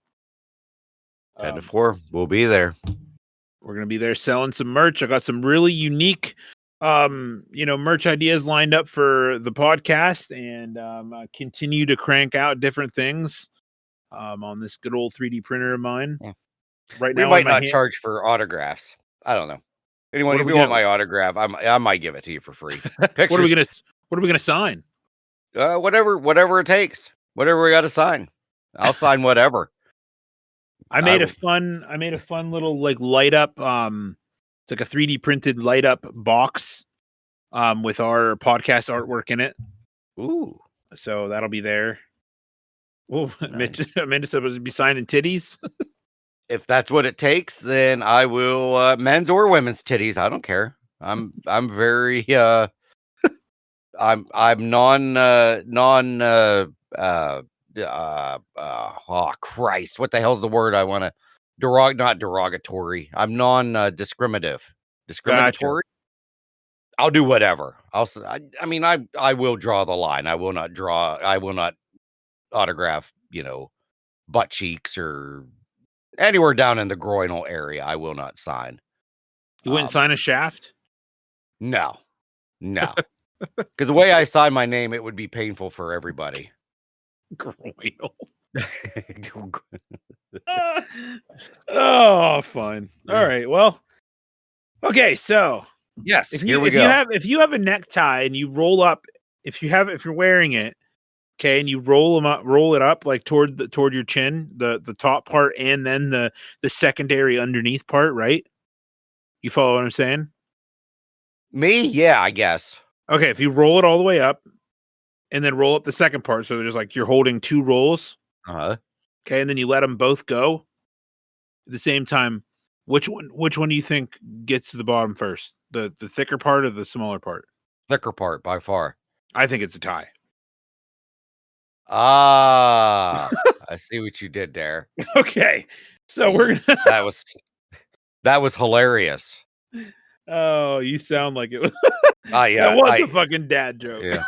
10 to 4, we'll be there.
We're going to be there selling some merch. I got some really unique merch ideas lined up for the podcast, and I continue to crank out different things on this good old 3D printer of mine.
Yeah.
Right now,
we might not charge for autographs. I don't know. Anyone, if you want my autograph, I might give it to you for free. Pictures.
What are we gonna sign?
Whatever it takes. Whatever we got to sign. I'll sign whatever.
I made a fun little like light up. It's like a 3D printed light up box with our podcast artwork in it.
Ooh.
So that'll be there. Oh,
Nice.
Amanda said we'll be signing titties.
If that's what it takes, then I will men's or women's titties. I don't care. I'm very I'm oh Christ, what the hell's the word I want to not derogatory. I'm discriminative. Discriminatory. Gotcha. I'll do whatever. I mean I will draw the line. I will not autograph, butt cheeks or anywhere down in the groinal area. I will not sign.
You wouldn't sign a shaft?
No. Because the way I sign my name, it would be painful for everybody.
Groinal. Oh, fun. All right. Well, okay. So
yes,
if
here we go.
If you have a necktie and you roll up, if you're wearing it, okay, and you roll it up like toward your chin, the top part, and then the secondary underneath part, right? You follow what I'm saying?
Me? Yeah, I guess.
Okay, if you roll it all the way up, and then roll up the second part, so there's like you're holding two rolls. Okay, and then you let them both go at the same time. Which one do you think gets to the bottom first? The thicker part or the smaller part?
Thicker part by far.
I think it's a tie.
I see what you did there.
Okay, so we're gonna.
that was hilarious.
Oh, you sound like it was.
Yeah,
that was a fucking dad joke.
Yeah.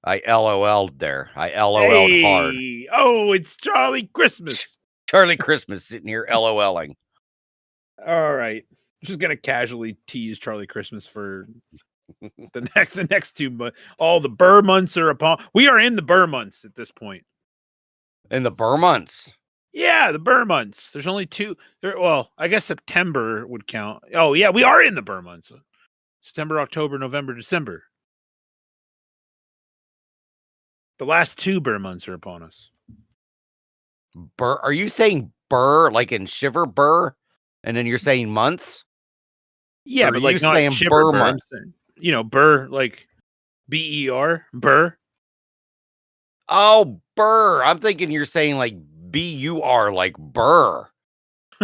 I LOL'd there. I LOL'd hard.
Oh, it's Charlie Christmas.
Charlie Christmas sitting here LOLing.
All right. Just gonna casually tease Charlie Christmas for the next 2 months. All the Burr months are upon. We are in the Burr months at this point.
In the Burr months?
Yeah, the Burr months. There's only 2. Well, I guess September would count. Oh, yeah, we are in the Burr months. September, October, November, December. The last 2 Burr months are upon us.
Burr? Are you saying burr like in shiver burr? And then you're saying months?
Yeah,
Or
but
are you
like not
saying
shiver
Burr
Burr. I'm
month?
saying, Burr, like BER, Burr.
Oh, burr. I'm thinking you're saying like BUR, like burr.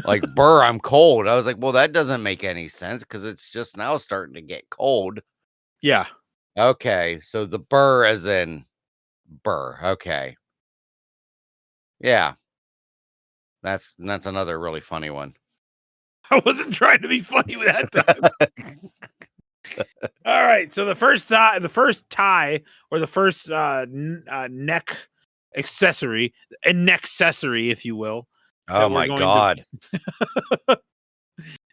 Like burr, I'm cold. I was like, well, that doesn't make any sense because it's just now starting to get cold.
Yeah.
Okay, so the burr as in burr. Okay. Yeah. That's another really funny one.
I wasn't trying to be funny with that time. All right. So the first tie or the first neck accessory, a neck accessory, if you will,
Oh my God.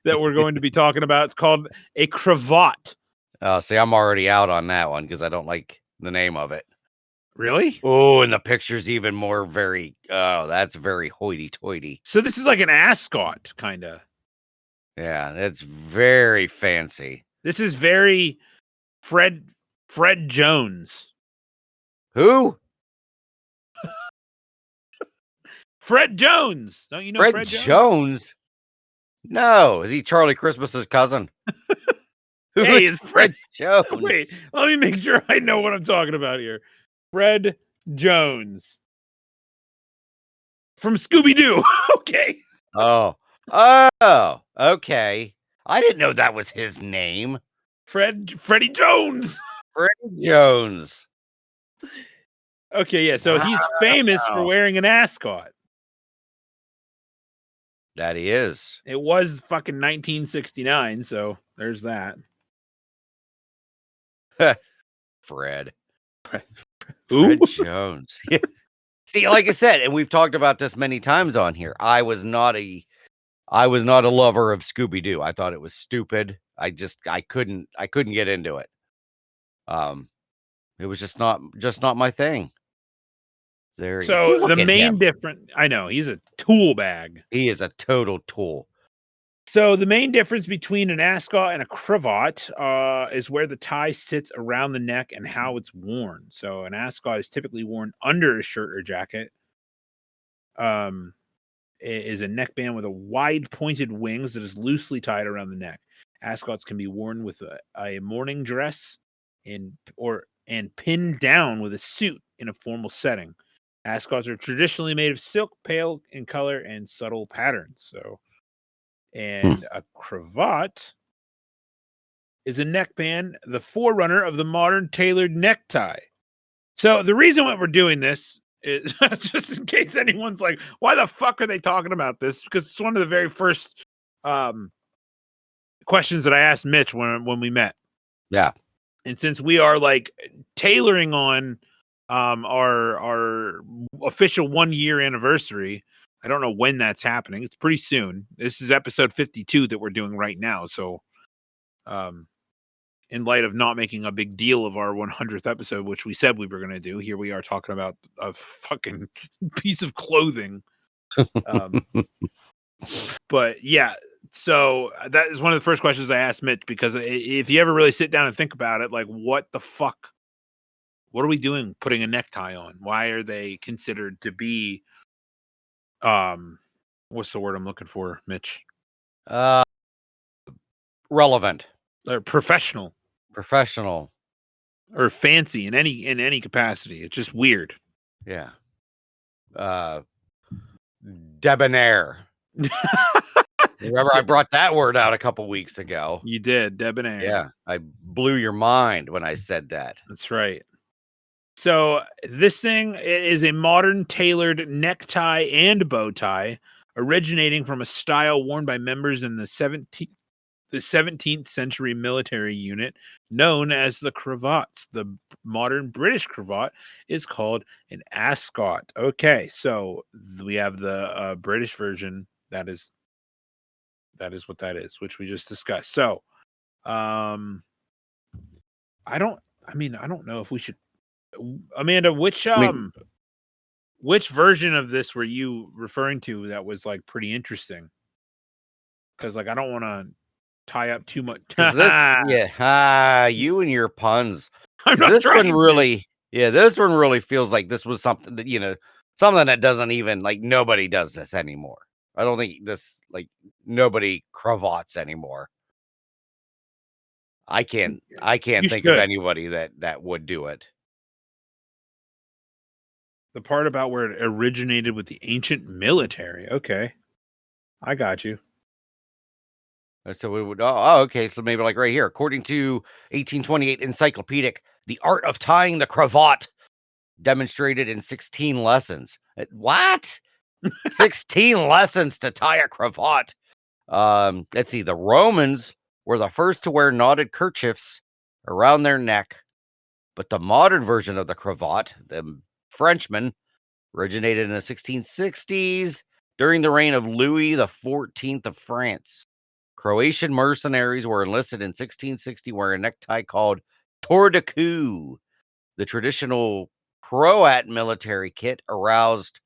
that we're going to be talking about. It's called a cravat.
Oh, see, I'm already out on that one because I don't like the name of it.
Really?
Oh, and the picture's even more that's very hoity-toity.
So this is like an ascot, kind of.
Yeah, it's very fancy.
This is very Fred Jones.
Who?
Fred Jones. Don't you know
Fred
Fred Jones?
Jones? No. Is he Charlie Christmas's cousin? Who
Hey,
is
it's
Fred Jones?
Wait, let me make sure I know what I'm talking about here. Fred Jones. From Scooby-Doo. Okay.
Oh, okay. I didn't know that was his name.
Freddie Jones.
Fred Jones.
Okay, yeah. So he's famous for wearing an ascot.
That he is.
It was fucking 1969, so there's that.
Fred.
Who?
Fred Jones. See, like I said, and we've talked about this many times on here. I was not a lover of Scooby-Doo. I thought it was stupid. I couldn't get into it. It was just not my thing. There.
So
See, look
the
at
main
him.
difference, I know, he's a tool bag.
He is a total tool.
So the main difference between an ascot and a cravat is where the tie sits around the neck and how it's worn. So an ascot is typically worn under a shirt or jacket. It is a neckband with a wide pointed wings that is loosely tied around the neck. Ascots can be worn with a morning dress and pinned down with a suit in a formal setting. Ascots are traditionally made of silk, pale in color and subtle patterns. So, and a cravat is a neckband, the forerunner of the modern tailored necktie. So the reason why we're doing this is just in case anyone's like, why the fuck are they talking about this? Because it's one of the very first questions that I asked Mitch when we met.
Yeah.
And since we are like tailoring on our official 1 year anniversary, I don't know when that's happening. It's pretty soon. This is episode 52 that we're doing right now. So in light of not making a big deal of our 100th episode, which we said we were going to do, here we are talking about a fucking piece of clothing. But yeah, so that is one of the first questions I asked Mitch, because if you ever really sit down and think about it, like, what the fuck? What are we doing putting a necktie on? Why are they considered to be, what's the word I'm looking for, Mitch?
Relevant.
Or professional. Or fancy in any capacity. It's just weird.
Yeah. Debonaire. Remember, I brought that word out a couple weeks ago.
You did, debonaire.
Yeah, I blew your mind when I said that.
That's right. So this thing is a modern tailored necktie and bow tie, originating from a style worn by members in the 17th century military unit known as the cravats. The modern British cravat is called an ascot. Okay, so we have the British version. That is what that is, which we just discussed. So, I don't know if we should. Amanda, which version of this were you referring to that was like pretty interesting? Because like I don't want to tie up too much.
Because you and your puns.
I'm
'Cause
not
this one
trying to.
really, this one really feels like this was something that, something that doesn't even, like, nobody does this anymore. I don't think this, like, nobody cravats anymore. I can't
You
think of
should.
anybody that would do it.
The part about where it originated with the ancient military. Okay. I got you.
So we would, okay. So maybe like right here, according to 1828 Encyclopedic, the art of tying the cravat demonstrated in 16 lessons. What? 16 lessons to tie a cravat. Let's see. The Romans were the first to wear knotted kerchiefs around their neck, but the modern version of the cravat, the Frenchman, originated in the 1660s during the reign of Louis XIV of France. Croatian mercenaries were enlisted in 1660 wearing a necktie called tour de cou. The traditional Croat military kit aroused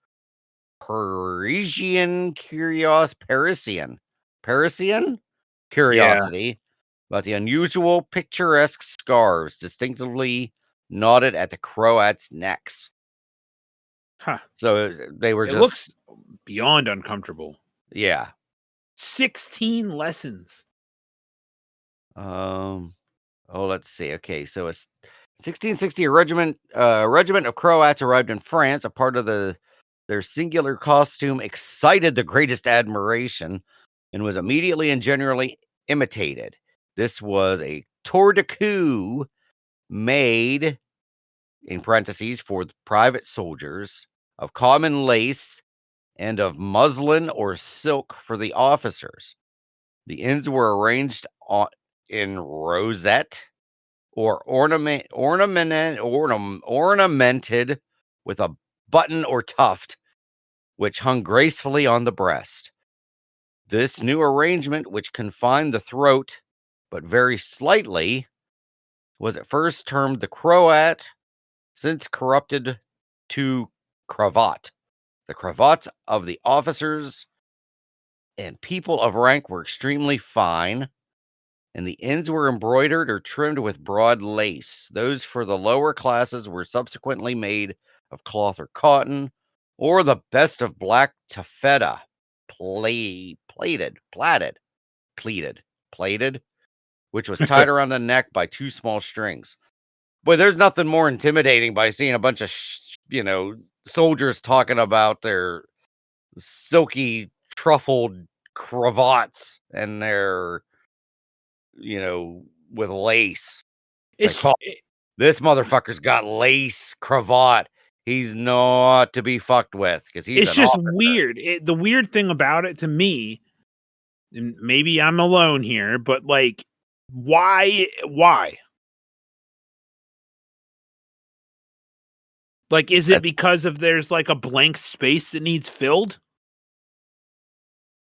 Parisian
Yeah.
curiosity about the unusual picturesque scarves distinctively knotted at the Croats' necks.
Huh.
So they were
It
just,
looks beyond uncomfortable.
yeah.
16 lessons.
Let's see. Okay, so it's 1660. A regiment of Croats arrived in France. A part of their singular costume excited the greatest admiration and was immediately and generally imitated. This was a tour de cou made, in parentheses, for the private soldiers, of common lace and of muslin or silk for the officers. The ends were arranged in rosette or ornamented with a button or tuft, which hung gracefully on the breast. This new arrangement, which confined the throat but very slightly, was at first termed the Croat, since corrupted to cravat. The cravats of the officers and people of rank were extremely fine, and the ends were embroidered or trimmed with broad lace. Those for the lower classes were subsequently made of cloth or cotton, or the best of black taffeta, plated, which was tied around the neck by two small strings. Boy, there's nothing more intimidating by seeing a bunch of, soldiers talking about their silky truffled cravats and their, with lace. It's
It's
like, oh, this motherfucker's got lace cravat. He's not to be fucked with because he's
it's
an
just
officer.
weird. The weird thing about it to me, and maybe I'm alone here, but like, why? Like, is it because of there's like a blank space that needs filled?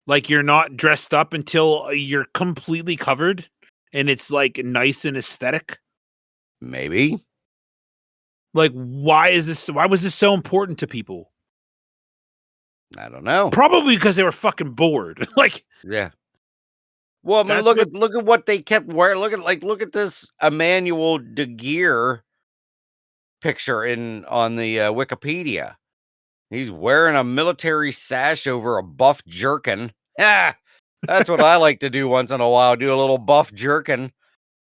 Like you're not dressed up until you're completely covered and it's like nice and aesthetic?
Maybe.
Like, why was this so important to people?
I don't know.
Probably because they were fucking bored. Like,
Yeah. Well, I mean,
that's
look
what's
at what they kept wearing. Look at this Emmanuel de Geer picture on the Wikipedia. He's wearing a military sash over a buff jerkin. Yeah, that's what I like to do once in a while. Do a little buff jerkin,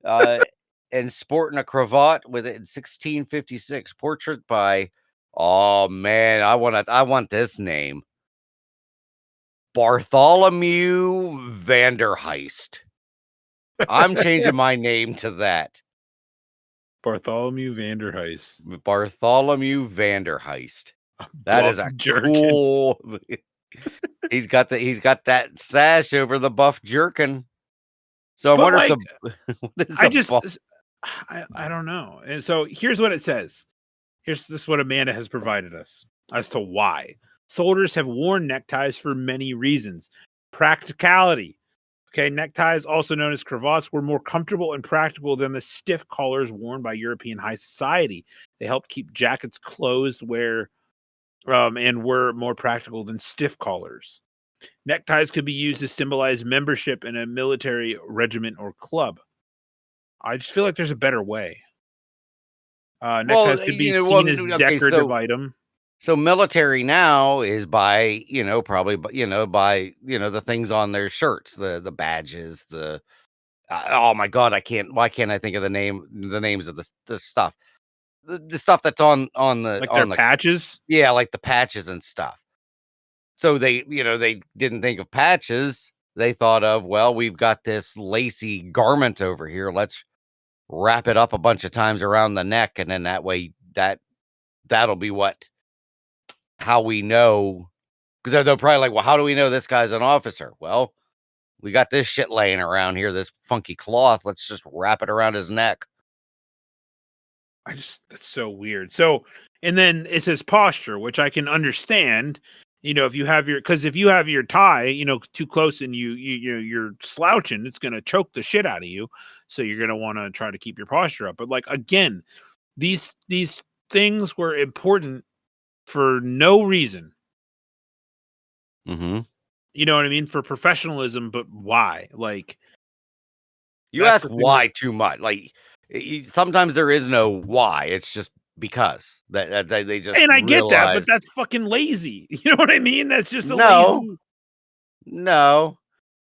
uh, and sporting a cravat with it in 1656. Portrait by, oh man, I want this name, Bartholomew Vanderheist. I'm changing my name to that.
Bartholomew Vanderheist.
Bartholomew Vanderheist. That
Buff
is a
jerkin.
cool. He's got that sash over the buff jerkin. So I
But
wonder if
like,
what is
I
the
just,
buff?
I don't know. And so here's what it says. This is what Amanda has provided us as to why soldiers have worn neckties for many reasons. Practicality. Okay, neckties, also known as cravats, were more comfortable and practical than the stiff collars worn by European high society. They helped keep jackets closed and were more practical than stiff collars. Neckties could be used to symbolize membership in a military regiment or club. I just feel like there's a better way. Neckties
Well,
could be
well,
seen as
okay,
decorative item.
so military now is by, probably, by, the things on their shirts, the badges, oh my God, why can't I think of the names of the stuff, the stuff that's on
Like their
the,
patches.
yeah, like the patches and stuff. So they didn't think of patches. They thought of, well, we've got this lacy garment over here. Let's wrap it up a bunch of times around the neck. And then that way that'll be how we know. Because they're probably like, well, how do we know this guy's an officer? Well, we got this shit laying around here, this funky cloth. Let's just wrap it around his neck.
That's so weird. So, and then it says posture, which I can understand. If you have your tie, too close and you're slouching, it's gonna choke the shit out of you. So you're gonna want to try to keep your posture up. But like again, these things were important for no reason.
Mm-hmm.
You know what I mean? For professionalism, but why? Like,
you ask why too much. Like, sometimes there is no why. It's just because that they just.
And I get that, but that's fucking lazy. You know what I mean? That's just lazy.
No.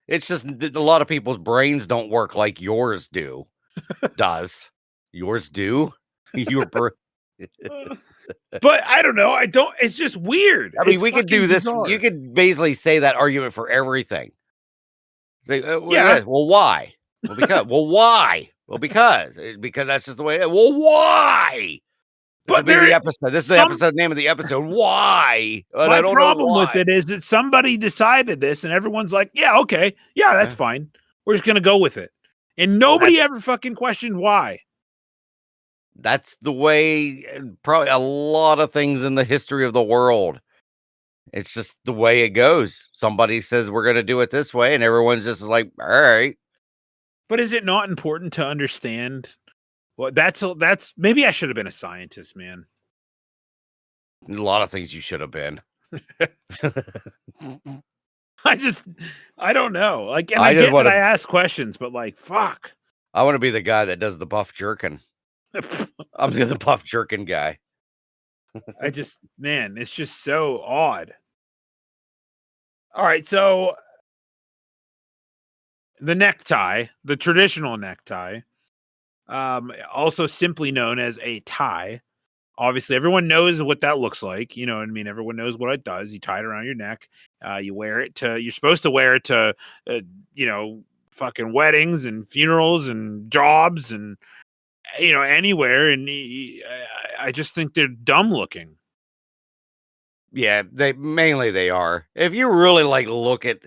It's just a lot of people's brains don't work like yours does. Yours do? But
I don't know. It's just weird.
I mean, we could do this.
Bizarre.
You could basically say that argument for everything. Say,
yeah.
Well, why? Well, because. Well, why? Well, because that's just the way. Well, why? But the episode. This is the episode name of the episode. Why?
My problem with it is that somebody decided this, and everyone's like, "Yeah, okay, yeah, that's fine. We're just gonna go with it," and nobody ever fucking questioned why.
That's the way. Probably a lot of things in the history of the world. It's just the way it goes. Somebody says we're gonna do it this way, and everyone's just like, "All right."
But is it not important to understand? Well, that's maybe I should have been a scientist, man.
A lot of things you should have been.
I don't know. Like, and I get that I ask questions, but like, fuck.
I want to be the guy that does the buff jerkin. I'm the buff jerkin guy.
Man, it's just so odd. All right, so the necktie, the traditional necktie, also simply known as a tie. Obviously, everyone knows what that looks like. You know what I mean? Everyone knows what it does. You tie it around your neck. You wear it you're supposed to wear it to, fucking weddings and funerals and jobs and, anywhere. And I just think they're dumb looking.
Yeah, they are. If you really look at,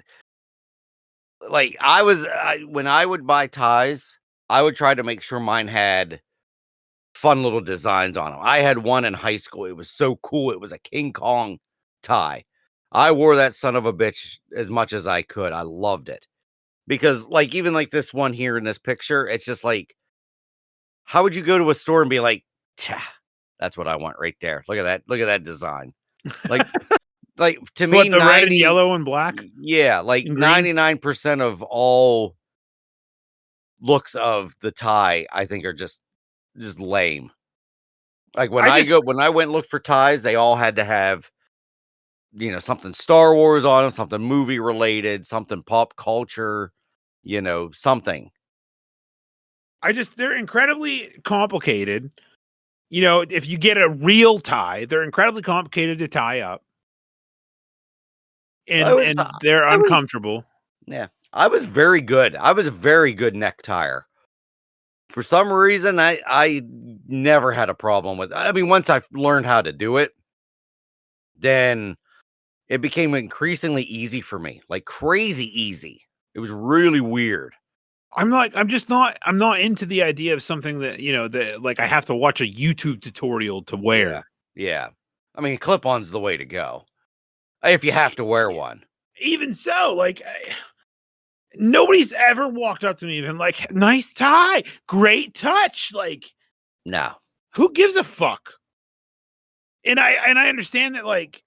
when I would buy ties, I would try to make sure mine had fun little designs on them. I had one in high school. It was so cool. It was a King Kong tie. I wore that son of a bitch as much as I could. I loved it because even this one here in this picture, it's just like, how would you go to a store and be like, that's what I want right there. Look at that. Look at that design. To me,
the red and yellow and black.
Yeah. 99% of all looks of the tie, I think, are just lame. When I went and looked for ties, they all had to have, something Star Wars on them, something movie related, something pop culture, something.
They're incredibly complicated. If you get a real tie, they're incredibly complicated to tie up. And they're uncomfortable.
Yeah. I was very good. I was a very good neck tire. For some reason, I never had a problem with it. I mean, once I learned how to do it, then it became increasingly easy for me, like crazy easy. It was really weird.
I'm not into the idea of something that, that I have to watch a YouTube tutorial to wear.
Yeah. I mean, clip-on's the way to go. If you have to wear one.
Even so, nobody's ever walked up to me and been like, nice tie, great touch.
No.
Who gives a fuck? And I understand that, like,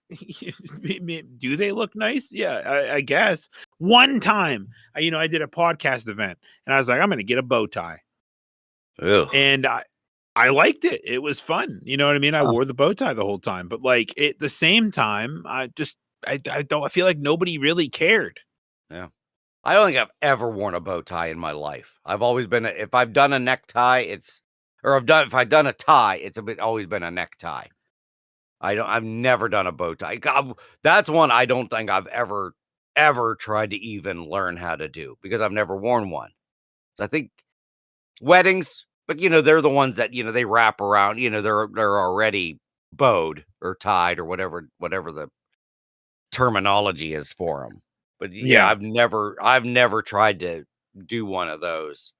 do they look nice? Yeah, I guess. One time, I did a podcast event, and I was like, I'm going to get a bow tie,
Ugh.
and I liked it. It was fun. You know what I mean? I
Huh.
wore the bow tie the whole time, but like at the same time, I feel like nobody really cared.
Yeah. I don't think I've ever worn a bow tie in my life. I've always been if I've done a necktie, if I've done a tie, always been a necktie. I've never done a bow tie. That's one I don't think I've ever tried to even learn how to do because I've never worn one. So I think weddings, but they're the ones that they wrap around. They're already bowed or tied or whatever the terminology is for them. But yeah,
Yeah.
I've never tried to do one of those.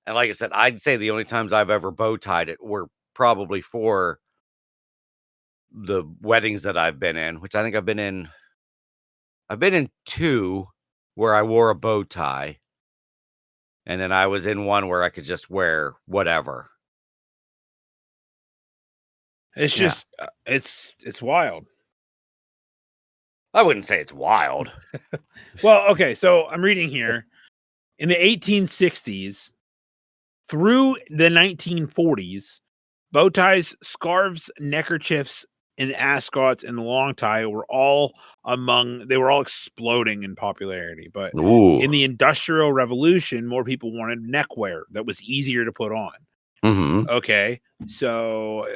And like I said, I'd say the only times I've ever bow tied it were probably for the weddings that I've been in, which I think I've been in 2 where I wore a bow tie, and then I was in one where I could just wear whatever.
It's
Yeah.
just it's wild.
I wouldn't say it's wild.
Well, okay, so I'm reading here in the 1860s through the 1940s, bow ties, scarves, neckerchiefs, and ascots and the long tie were all exploding in popularity. But
Ooh.
in the Industrial Revolution, more people wanted neckwear that was easier to put on.
Mhm.
Okay. So,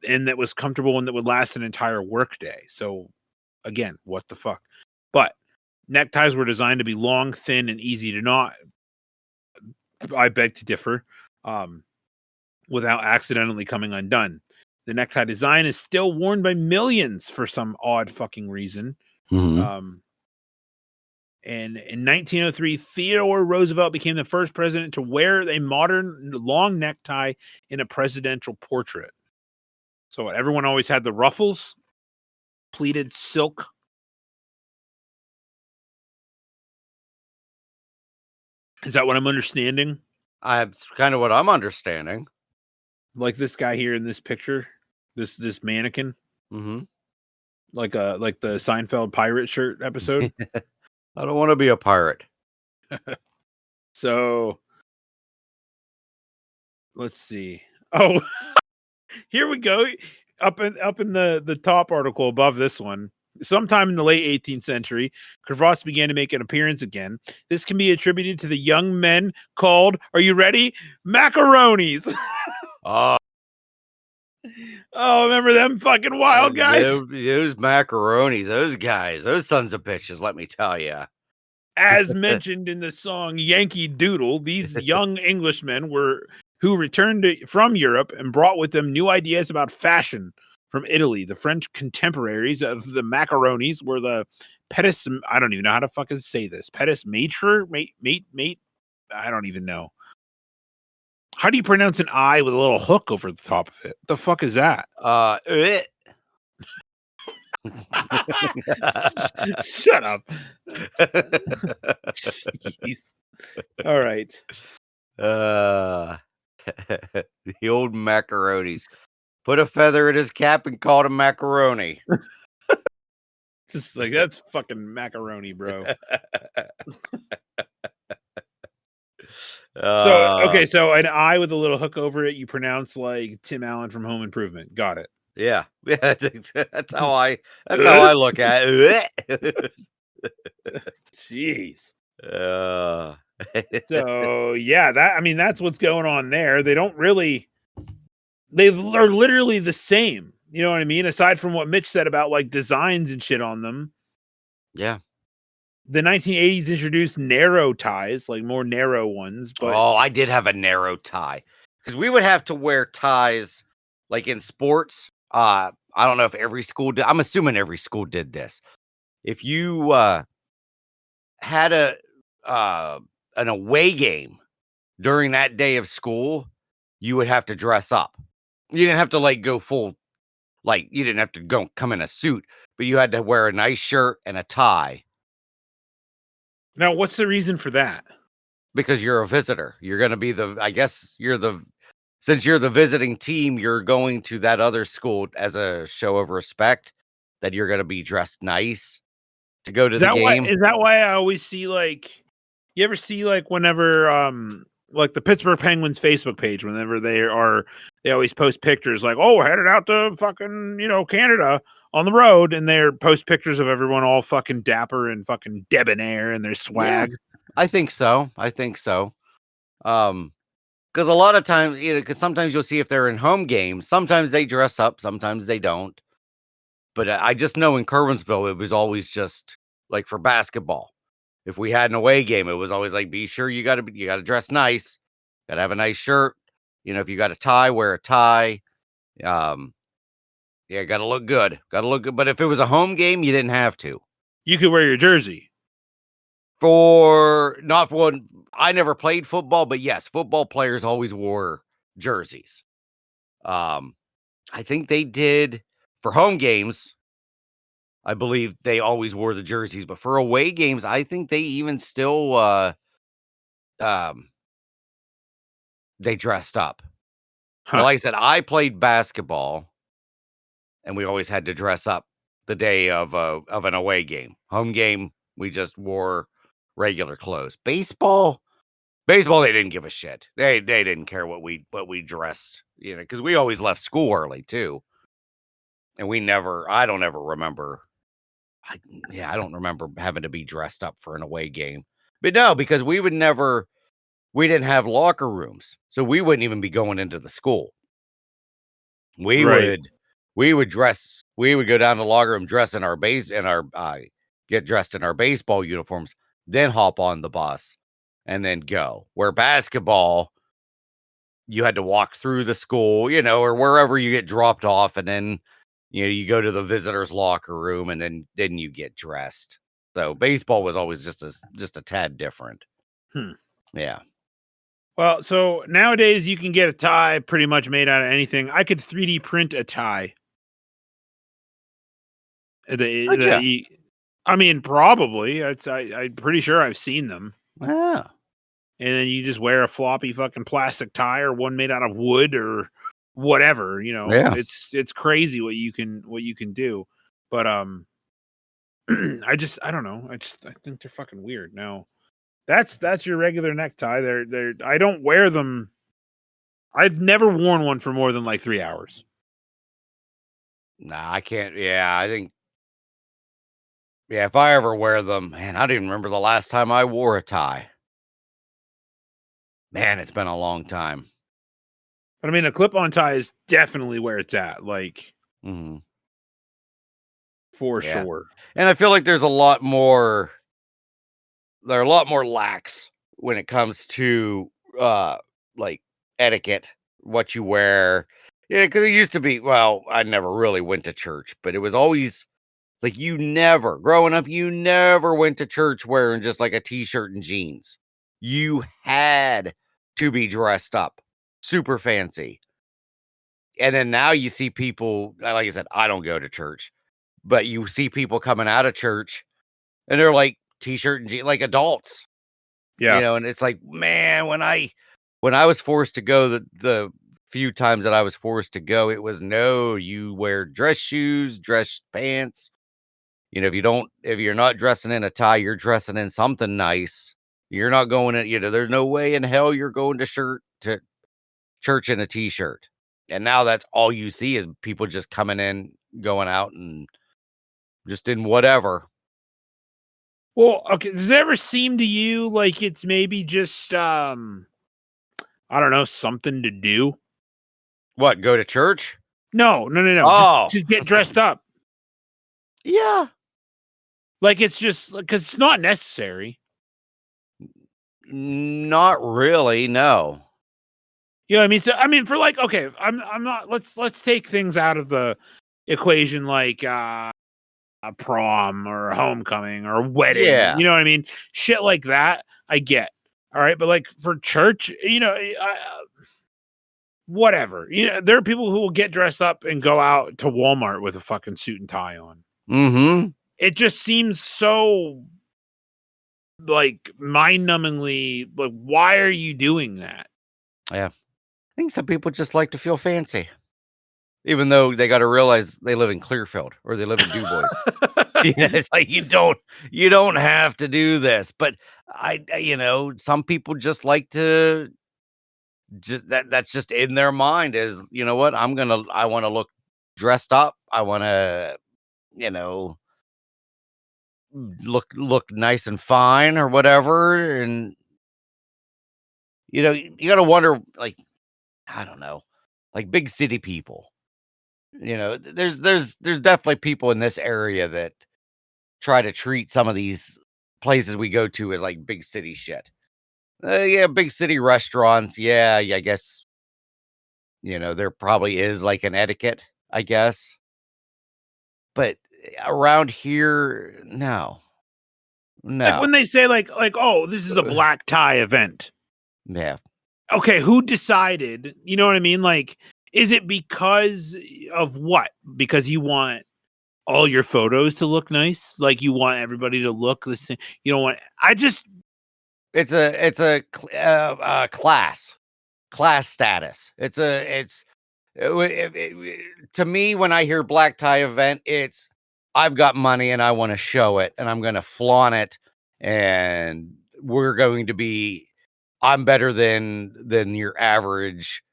and that was comfortable and that would last an entire workday. So, again, what the fuck? But neckties were designed to be long, thin, and easy to knot. I beg to differ. Without accidentally coming undone. The necktie design is still worn by millions for some odd fucking reason.
Mhm.
And in 1903, Theodore Roosevelt became the first president to wear a modern long necktie in a presidential portrait. So everyone always had the ruffles, pleated silk. Is that what I'm understanding?
That's kind of what I'm understanding.
Like this guy here in this picture, this mannequin,
Mhm.
like the Seinfeld pirate shirt episode.
I don't wanna be a pirate.
So let's see. Oh, here we go. Up in the top article above this one. Sometime in the late 18th century, cravats began to make an appearance again. This can be attributed to the young men called, are you ready? Macaronis.
Oh,
Oh, remember them fucking wild guys?
those macaronis, those guys, those sons of bitches, let me tell you.
As mentioned in the song Yankee Doodle, these young Englishmen who returned from Europe and brought with them new ideas about fashion from Italy. The French contemporaries of the macaronis were the Pettis. I don't even know how to fucking say this. Pettis maitre, mate. I don't even know. How do you pronounce an I with a little hook over the top of it? The fuck is that? Shut up. Jeez. All right.
Uh, the old macaronis. Put a feather in his cap and called him macaroni.
Just like that's fucking macaroni, bro. So okay, so an I with a little hook over it, you pronounce like Tim Allen from Home Improvement. Got it.
Yeah, that's how I look at it.
Jeez.
Uh,
So yeah, that's what's going on there. They are literally the same. You know what I mean? Aside from what Mitch said about like designs and shit on them.
yeah.
The 1980s introduced narrow ties, like more narrow ones, but
Oh, I did have a narrow tie because we would have to wear ties like in sports. I don't know if every school did. I'm assuming every school did this. If you had uh, an away game during that day of school, you would have to dress up. You didn't have to like go full, like you didn't have to go come in a suit, but you had to wear a nice shirt and a tie
now what's the reason for that?
because you're a visitor. You're going to be I guess you're the since you're the visiting team, you're going to that other school as a show of respect that you're going to be dressed nice to go to
Is
the
that why?
game.
Is that why I always see like? You ever see like whenever like the Pittsburgh Penguins Facebook page whenever they always post pictures like, oh, we're headed out to fucking Canada on the road, and they post pictures of everyone all fucking dapper and fucking debonair and their
Yeah,
swag.
I think so. Because a lot of times, because sometimes you'll see if they're in home games, sometimes they dress up, sometimes they don't. But I just know in Kerwinsville, it was always just like for basketball. If we had an away game, it was always like, be sure you got to dress nice, got to have a nice shirt. If you got a tie, wear a tie. Um, yeah, got to look good, But if it was a home game, you didn't have to.
You could wear your jersey.
Not for one, I never played football, but yes, football players always wore jerseys. I think they did for home games. I believe they always wore the jerseys, but for away games, I think they even still they dressed up.
Huh.
But like I said, I played basketball, and we always had to dress up the day of an away game. Home game, we just wore regular clothes. Baseball, they didn't give a shit. They didn't care what we dressed, because we always left school early too, and I don't ever remember. I don't remember having to be dressed up for an away game. But no, because we didn't have locker rooms. So we wouldn't even be going into the school. We
Right.
would go down to the locker room, get dressed in our baseball uniforms, then hop on the bus and then go. Where basketball, you had to walk through the school, or wherever you get dropped off, and then you go to the visitors' locker room, and then you get dressed. So baseball was always just a tad different. Yeah.
Well, so nowadays you can get a tie pretty much made out of anything. I could 3D print a tie.
Gotcha.
I mean, probably. I'm pretty sure I've seen them.
Yeah.
And then you just wear a floppy fucking plastic tie or one made out of wood or whatever.
Yeah.
It's crazy what you can do. But I don't know. I think they're fucking weird. Now that's your regular necktie. I don't wear them. I've never worn one for more than like 3 hours.
Nah, I can't. Yeah, I think. Yeah, if I ever wear them, man, I don't even remember the last time I wore a tie. Man, it's been a long time.
But I mean, a clip-on tie is definitely where it's at, like
Mhm.
for
Yeah.
sure.
And I feel like they're a lot more lax when it comes to like etiquette, what you wear. Yeah, because it used to be, well, I never really went to church, but it was always like growing up, you never went to church wearing just like a t-shirt and jeans. You had to be dressed up, super fancy. And then now you see people, like I said, I don't go to church, but you see people coming out of church and they're like t-shirt and jeans, like adults,
Yeah.
and it's like, man, when I was forced to go, the few times that I was forced to go, it was no, you wear dress shoes, dress pants. If you're not dressing in a tie, you're dressing in something nice. You're not going in, there's no way in hell you're going to church in a t-shirt. And now that's all you see is people just coming in, going out, and just in whatever.
Well, okay, does it ever seem to you like it's maybe just I don't know, something to do?
What, go to church?
No. Just
Oh,
to get dressed up.
yeah.
Like it's just because it's not necessary.
Not really, no.
You know what I mean? So I mean, for like, okay, I'm not. Let's take things out of the equation, like a prom or a homecoming or a wedding.
Yeah.
You know what I mean? Shit like that, I get. All right, but like for church, whatever. There are people who will get dressed up and go out to Walmart with a fucking suit and tie on.
Mhm.
It just seems so like mind-numbingly like, why are you doing that?
Yeah. think some people just like to feel fancy, even though they got to realize they live in Clearfield or they live in DuBois. It's like you don't have to do this, but some people just like to that's just in their mind is, you know what, I want to look dressed up. I want to, you know, look nice and fine or whatever. And you got to wonder, like, I don't know, like big city people. There's definitely people in this area that try to treat some of these places we go to as like big city shit. Yeah, big city restaurants. Yeah, I guess there probably is like an etiquette, I guess. But around here, no,
Like
no.
when they say oh, this is a black tie event.
Yeah.
Okay, who decided? You know what I mean? Like, is it because of what? Because you want all your photos to look nice? Like you want everybody to look the same? You don't want.
It's a class status. To me, when I hear black tie event, it's I've got money and I want to show it and I'm going to flaunt it, and we're going to be I'm better than your average,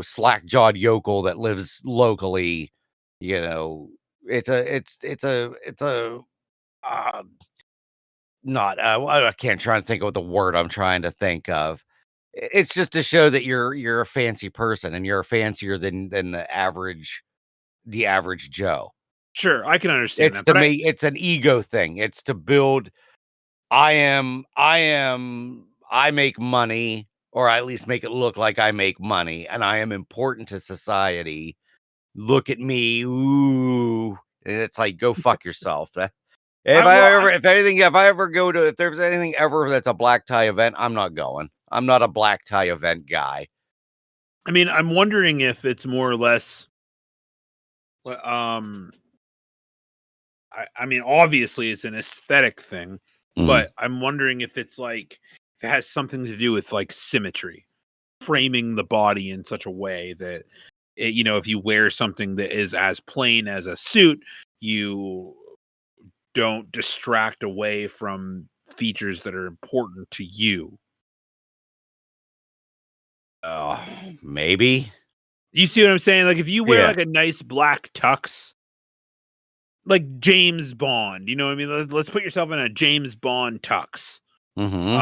slack jawed yokel that lives locally. You know, it's a uh, not I can't try and think of what the word I'm trying to think of. It's just to show that you're a fancy person and you're fancier than the average Joe.
Sure, I can understand
It's
that,
to
but
me, it's an ego thing. It's to build. I make money, or I at least make it look like I make money, and I am important to society. Look at me, ooh, and it's like, go fuck yourself.
I well,
If there's anything ever that's a black tie event, I'm not going. I'm not a black tie event guy.
I mean, I'm wondering if it's more or less. I mean, obviously, it's an aesthetic thing, but I'm wondering if it's like if it has something to do with like symmetry, framing the body in such a way that if you wear something that is as plain as a suit, you don't distract away from features that are important to you.
Maybe.
You see what I'm saying? Like if you wear
Yeah.
like a nice black tux, like James Bond, you know what I mean? Let's put yourself in a James Bond tux.
Mm-hmm.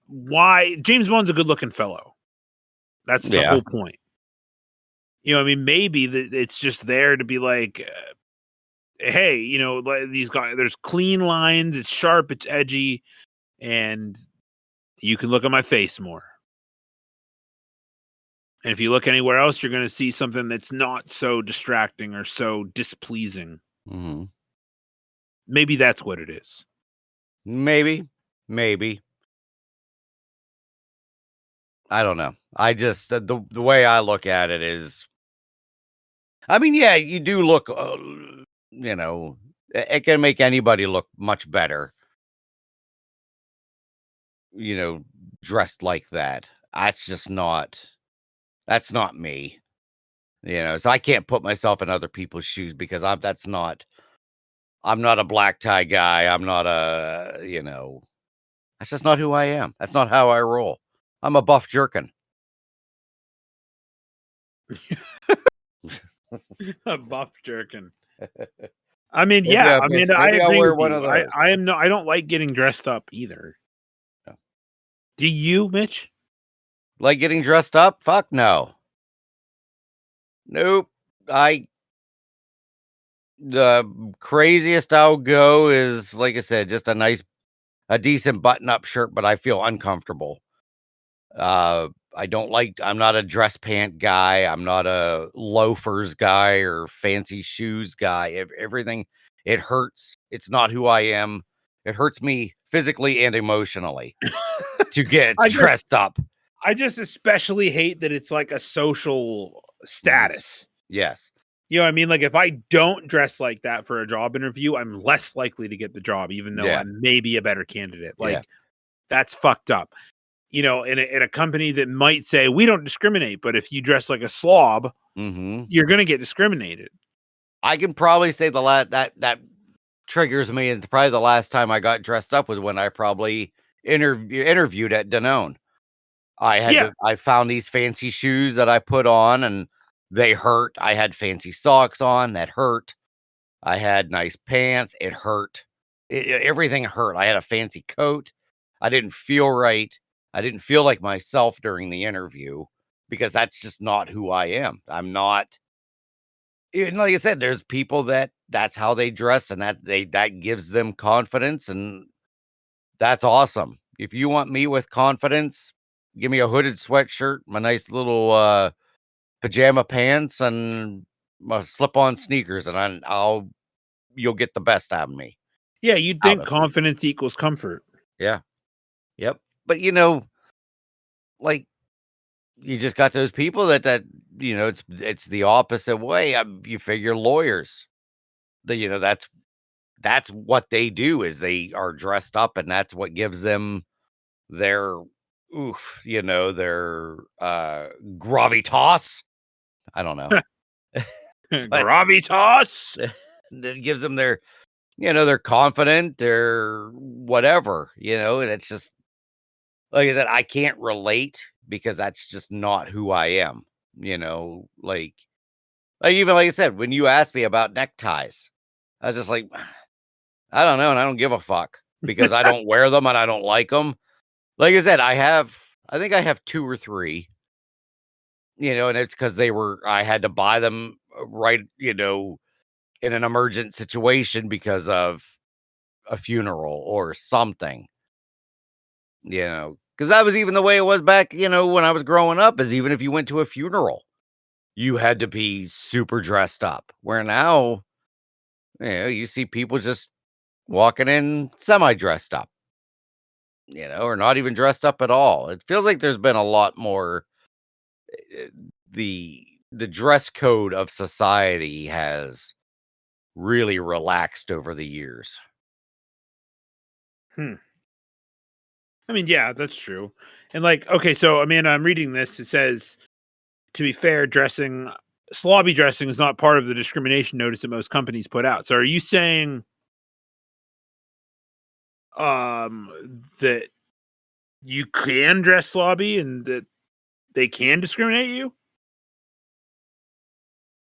Why James Bond's a good looking fellow. That's the
Yeah.
whole point. You know, I mean, maybe it's just there to be like, hey, like these guys. There's clean lines. It's sharp. It's edgy, and you can look at my face more. And if you look anywhere else, you're going to see something that's not so distracting or so displeasing.
Mm-hmm.
Maybe that's what it is.
Maybe. I don't know. I just the way I look at it is, I mean, yeah, you do look, it can make anybody look much better, dressed like that. That's not me, so I can't put myself in other people's shoes because I'm not a black tie guy. I'm not that's just not who I am. That's not how I roll. I'm a buff jerkin.
A buff jerkin. I mean,
Maybe
yeah. I mean, I
maybe I'll
agree
wear
with
one
you.
of those.
I am no. I don't like getting dressed up either.
No.
Do you, Mitch?
Like getting dressed up? Fuck no. Nope. The craziest I'll go is, like I said, just a decent button-up shirt, but I feel uncomfortable. I'm not a dress pant guy. I'm not a loafers guy or fancy shoes guy. Everything, it hurts. It's not who I am. It hurts me physically and emotionally to get dressed up.
I just especially hate that it's like a social status.
Yes.
You know what I mean? Like if I don't dress like that for a job interview, I'm less likely to get the job, even though I'm maybe a better candidate. Like that's fucked up. you know, in a company that might say we don't discriminate, but if you dress like a slob, you're gonna get discriminated.
I can probably say that triggers me, and probably the last time I got dressed up was when I probably interviewed at Danone. I found these fancy shoes that I put on, and they hurt. I had fancy socks on that hurt. I had nice pants. It hurt. Everything hurt. I had a fancy coat. I didn't feel right. I didn't feel like myself during the interview because that's just not who I am. I'm not. And like I said, there's people that's how they dress, and that gives them confidence, and that's awesome. If you want me with confidence, give me a hooded sweatshirt, my nice little pajama pants, and my slip-on sneakers, and you'll get the best out of me.
Yeah, you'd think confidence equals comfort.
Yeah. Yep. But like you just got those people that it's the opposite way. You figure lawyers, that's what they do is they are dressed up, and that's what gives them their their gravitas. I don't know.
Gravitas.
That gives them their, they're confident, they're whatever, and it's just like I said, I can't relate because that's just not who I am, like even like I said, when you asked me about neckties, I was just like, I don't know, and I don't give a fuck because I don't wear them and I don't like them. Like I said, I think I have 2 or 3, and it's because I had to buy them right, in an emergent situation because of a funeral or something, because that was even the way it was back, when I was growing up, is even if you went to a funeral, you had to be super dressed up. Where now, you see people just walking in semi-dressed up, or not even dressed up at all. It feels like there's been a lot more. The dress code of society has really relaxed over the years.
I mean, yeah, that's true. And like, okay, so Amanda, I'm reading this. It says, to be fair, slobby dressing is not part of the discrimination notice that most companies put out. So are you saying that you can dress slobby and that they can discriminate you?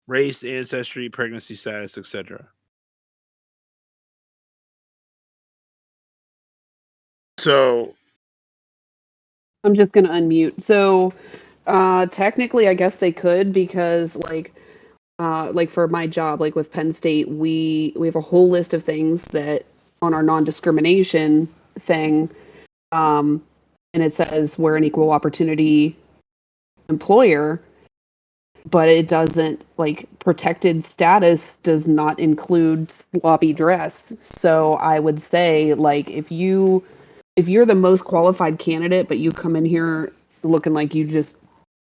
Race, ancestry, pregnancy status, etc. So
I'm just gonna unmute. So technically I guess they could because like for my job, like with Penn State, we have a whole list of things that on our non-discrimination thing, and it says we're an equal opportunity employer, but it doesn't, like, protected status does not include sloppy dress. So I would say, like, if you're the most qualified candidate, but you come in here looking like you just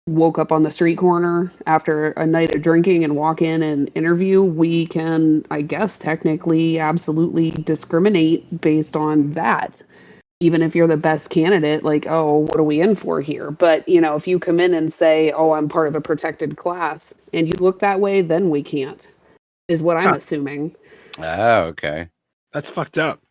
woke up on the street corner after a night of drinking and walk in and interview, we can, I guess, technically absolutely discriminate based on that. Even if you're the best candidate, like, oh, what are we in for here? But, if you come in and say, oh, I'm part of a protected class and you look that way, then we can't, is what I'm assuming.
Oh, okay.
That's fucked up.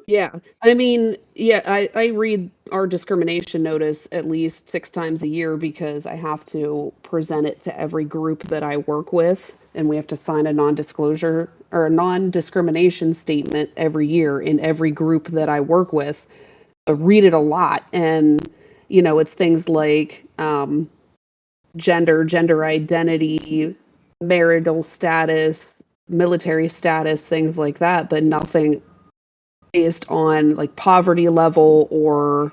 Yeah. I mean, yeah, I read our discrimination notice at least 6 times a year because I have to present it to every group that I work with, and we have to sign a non-disclosure or a non-discrimination statement every year in every group that I work with. I read it a lot, and it's things like gender identity, marital status, military status, things like that, but nothing based on like poverty level or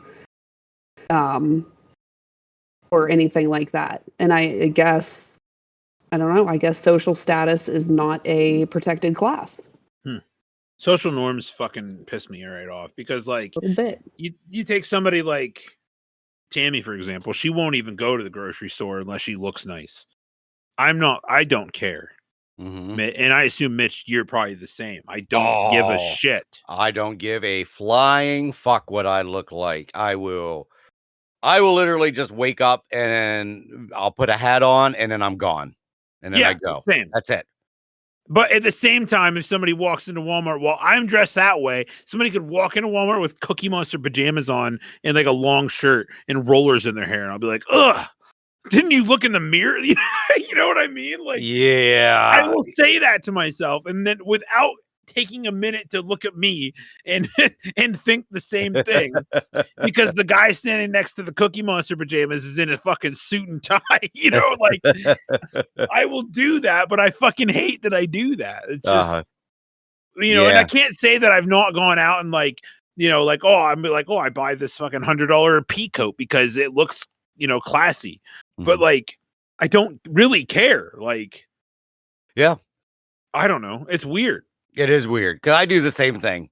anything like that. And I guess I don't know. I guess social status is not a protected class.
Social norms fucking piss me right off because, like,
A little bit.
You take somebody like Tammy, for example, she won't even go to the grocery store unless she looks nice. I don't care. And I assume, Mitch, you're probably the same. I don't give a shit.
I don't give a flying fuck what I look like. I will I will literally just wake up and I'll put a hat on and then I'm gone. And then I
Yeah,
go.
same.
That's it.
But at the same time, if somebody walks into Walmart while I'm dressed that way, somebody could walk into Walmart with Cookie Monster pajamas on and like a long shirt and rollers in their hair. And I'll be like, ugh, didn't you look in the mirror? You know what I mean? Like, I
Yeah.
will say that to myself. And then without taking a minute to look at me and and think the same thing, because the guy standing next to the Cookie Monster pajamas is in a fucking suit and tie, like I will do that, but I fucking hate that I do that. It's just, and I
Yeah.
can't say that I've not gone out and like, like, oh, I'm like, oh, I buy this fucking $100 pea coat because it looks, classy. But
Mhm.
like, I don't really care. Like,
Yeah.
I don't know. It's weird.
It is weird because I do the same thing.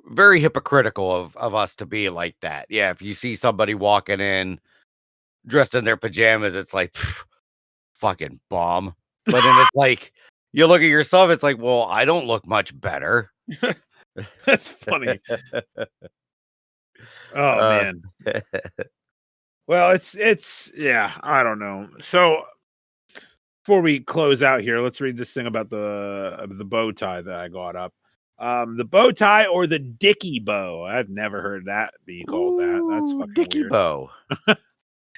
Very hypocritical of us to be like that. Yeah. If you see somebody walking in dressed in their pajamas, it's like, "Pff, fucking bomb." But then it's like, you look at yourself, it's like, well, I don't look much better.
That's funny. Oh
Uh,
man. Well, it's yeah, I don't know. So before we close out here, let's read this thing about the bow tie that I got up. The bow tie or the dicky bow. I've never heard that be called that. That's
Ooh,
fucking
Dicky
weird.
Bow.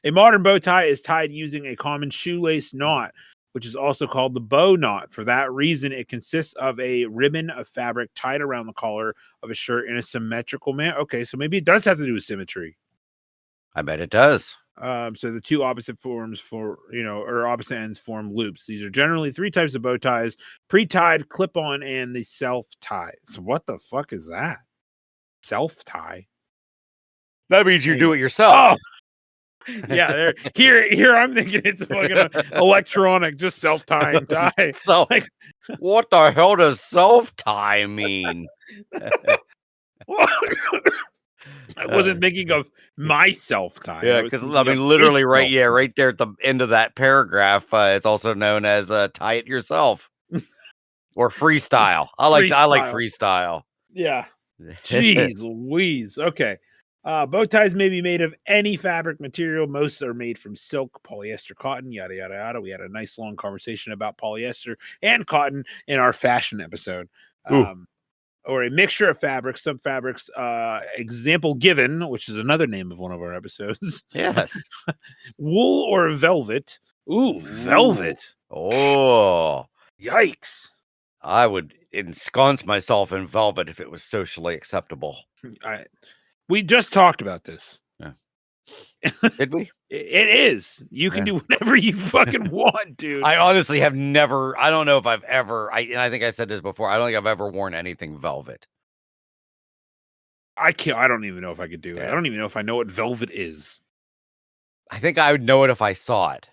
A modern bow tie is tied using a common shoelace knot, which is also called the bow knot. For that reason, it consists of a ribbon of fabric tied around the collar of a shirt in a symmetrical manner. Okay, so maybe it does have to do with symmetry.
I bet it does.
So the two opposite forms or opposite ends form loops. These are generally three types of bow ties: pre-tied, clip-on, and the self-tie. So what the fuck is that? Self-tie?
That means you
Hey.
do it yourself.
Oh, yeah. Here I'm thinking it's a fucking electronic, just self-tying tie.
So,
Like,
what the hell does self tie mean?
I wasn't thinking of my self-tie. I
Yeah,
was
because I
thinking of
mean, literally, right?
itself.
Yeah, right there at the end of that paragraph. It's also known as tie it yourself or freestyle. I like
Freestyle.
freestyle.
Yeah. Jeez Louise. Okay. Bow ties may be made of any fabric material. Most are made from silk, polyester, cotton, yada, yada, yada. We had a nice long conversation about polyester and cotton in our fashion episode.
Ooh.
Or a mixture of fabrics. Some fabrics, example given, which is another name of one of our episodes.
Yes.
Wool or velvet. Ooh, velvet.
Oh,
Yikes.
I would ensconce myself in velvet if it was socially acceptable.
We just talked about this.
Yeah. Did we?
It is. You can
Yeah.
do whatever you fucking want, dude.
I honestly have never. I don't know if I've ever. I think I said this before. I don't think I've ever worn anything velvet.
I can't. I don't even know if I could do it. I
Yeah.
don't even know if I know what velvet is.
I think I would know it if I saw it.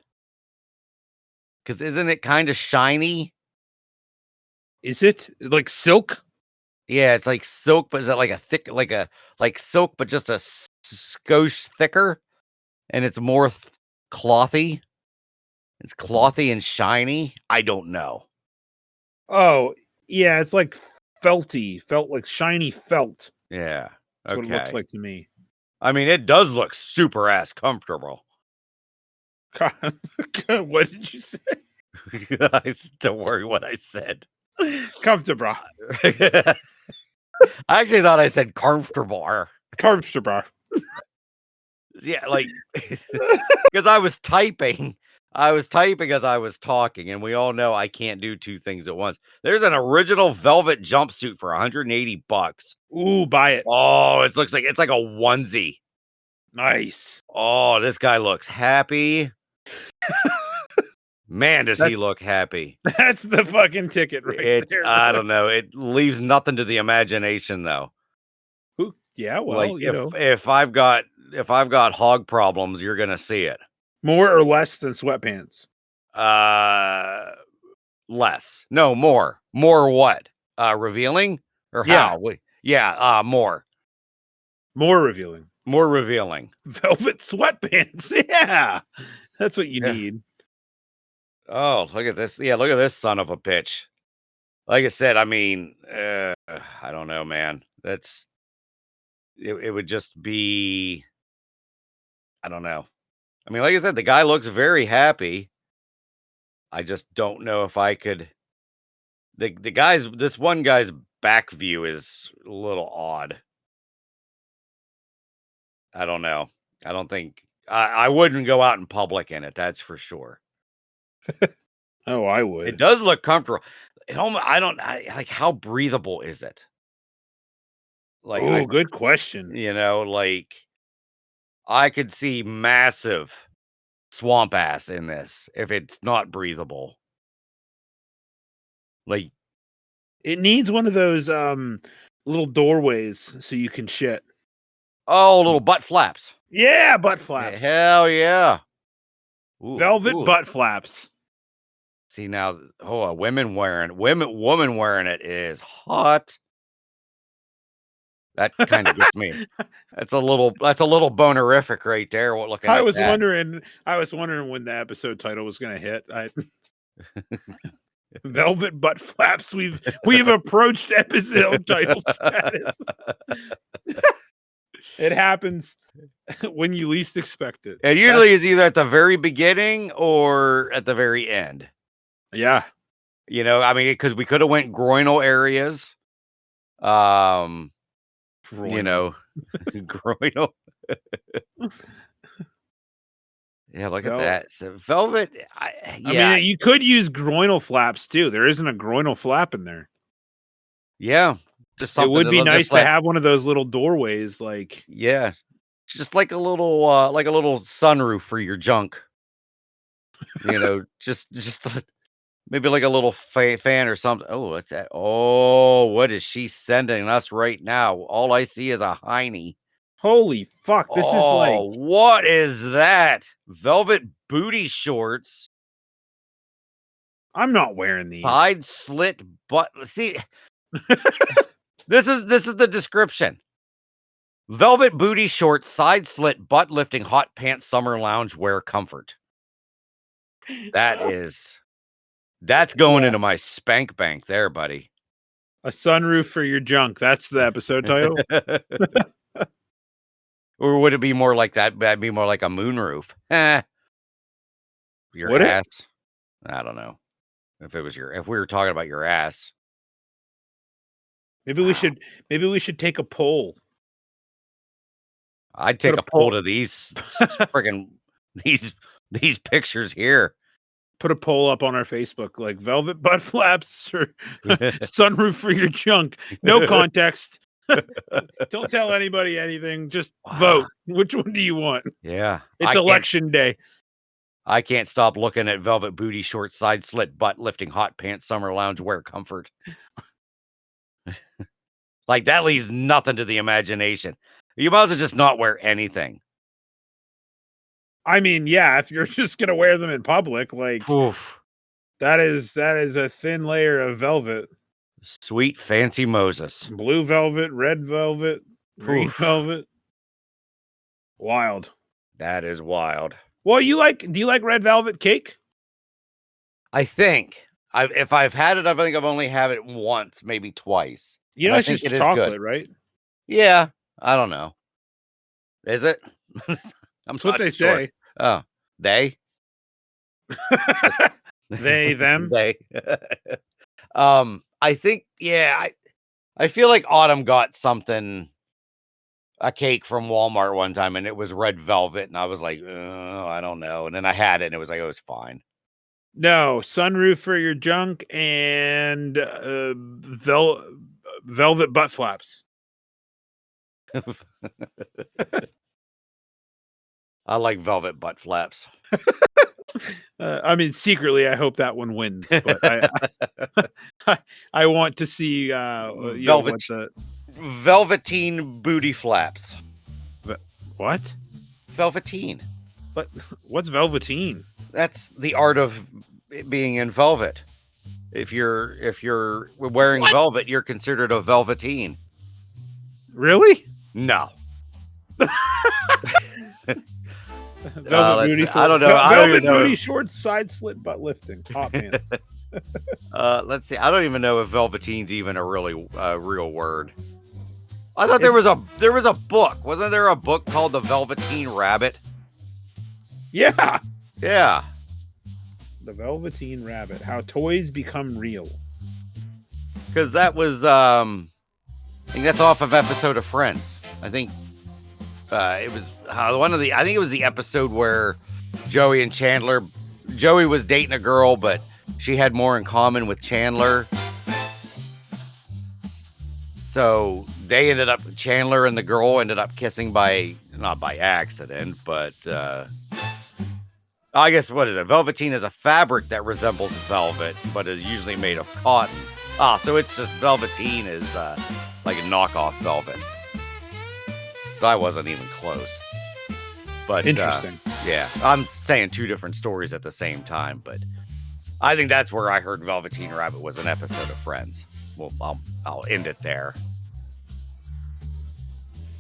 Because isn't it kind of shiny?
Is it like silk?
Yeah, it's like silk, but is it like a thick, like silk, but just a skosh thicker, and it's more clothy. It's clothy and shiny. I don't know.
Oh, yeah. It's like felty, felt like shiny felt.
Yeah.
That's what it looks
Okay.
like to me.
I mean, it does look super ass comfortable.
What did you say?
Don't worry what I said.
Comfortable.
I actually thought I said comfortable.
Comfortable.
Yeah, like because I was typing. I was typing as I was talking, and we all know I can't do two things at once. There's an original velvet jumpsuit for $180.
Ooh, buy it.
Oh, it's like a onesie.
Nice.
Oh, this guy looks happy. Man, does he look happy.
That's the fucking ticket right there.
I don't know. It leaves nothing to the imagination though.
Yeah, well,
Like if I've got hog problems, you're gonna see it.
more or less than sweatpants.
Less. No, more. More what? Revealing? Or
Yeah.
how? More.
More revealing.
More revealing.
Velvet sweatpants. Yeah. That's what you
Yeah.
need.
Oh, look at this. Yeah, look at this son of a bitch. Like I said, I mean, I don't know, man. It would just be I don't know. I mean, like I said, the guy looks very happy. I just don't know if I could. This one guy's back view is a little odd. I don't know. I don't think I wouldn't go out in public in it. That's for sure.
Oh, I
It
would.
does look comfortable. Like how breathable is it? Like,
Oh, good question.
like I could see massive swamp ass in this if it's not breathable. Like,
It needs one of those little doorways so you can shit.
oh, little butt flaps.
Yeah, butt flaps.
Hell yeah. Ooh,
Velvet
ooh.
butt flaps.
See now, a woman wearing it is hot. That kind of gets me. That's a little bonerific right there. What looking
I
at
was
that.
wondering when the episode title was going to hit. Velvet butt flaps. We've approached episode title status. It happens when you least expect it.
It usually is either at the very beginning or at the very end.
Yeah.
I mean, because we could have went groinal areas. Groinal. Yeah, look at that. So velvet.
I mean, you could use groinal flaps too. There isn't a groinal flap in there.
Yeah, just
It
something.
would be nice to have one of those little doorways, like
just like a little sunroof for your junk. Just maybe like a little fan or something. Oh, what's that? Oh, what is she sending us right now? All I see is a hiney.
Holy fuck! This is like,
what is that? Velvet booty shorts.
I'm not wearing these.
Side slit butt. See, this is the description. Velvet booty shorts, side slit, butt lifting, hot pants, summer lounge wear comfort. That's going into my spank bank there, buddy.
A sunroof for your junk. That's the episode title.
Or would it be more like that? That'd be more like a moonroof. Your
Would
ass. I don't know. If we were talking about your ass.
Maybe we should take a poll.
I'd take a poll to these friggin' these pictures here.
Put a poll up on our Facebook, like velvet butt flaps or sunroof for your junk. No context. Don't tell anybody anything. Just vote. Which one do you want?
Yeah.
It's election day.
I can't stop looking at velvet booty short, side slit, butt lifting, hot pants, summer lounge wear comfort. Like that leaves nothing to the imagination. You might as well just not wear anything.
I mean, yeah, if you're just gonna wear them in public, like
Oof.
that is a thin layer of velvet.
Sweet fancy Moses.
Blue velvet, red velvet, green velvet. Wild.
That is wild.
Well, do you like red velvet cake?
I think if I've had it, I think I've only had it once, maybe twice.
You know, it's just chocolate, good. Right?
Yeah, I don't know. Is it?
That's what they say.
Oh, they?
They, them?
They. I think, I feel like Autumn got a cake from Walmart one time, and it was red velvet, and I was like, I don't know. And then I had it, and it was like, it was fine.
No, sunroof for your junk and velvet butt flaps.
I like velvet butt flaps.
I mean, secretly, I hope that one wins. But I want to see
velveteen booty flaps.
What?
Velveteen.
What's velveteen?
That's the art of being in velvet. If you're wearing velvet, you're considered a velveteen.
Really?
No.
Velvet booty.
I don't know.
Velvet booty shorts, side slit, butt lifting, hot pants.
Let's see. I don't even know if velveteen's even a really real word. I thought there was a book. Wasn't there a book called The Velveteen Rabbit?
Yeah.
Yeah.
The Velveteen Rabbit. How toys become real.
Because that was, I think that's off of episode of Friends. I think it was I think it was the episode where Joey was dating a girl, but she had more in common with Chandler. So Chandler and the girl ended up kissing not by accident, but I guess, what is it? Velveteen is a fabric that resembles velvet, but is usually made of cotton. So it's just Velveteen is like a knockoff velvet. So I wasn't even close. But
Interesting.
Yeah, I'm saying two different stories at the same time, but I think that's where I heard Velveteen Rabbit was an episode of Friends. Well, I'll end it there.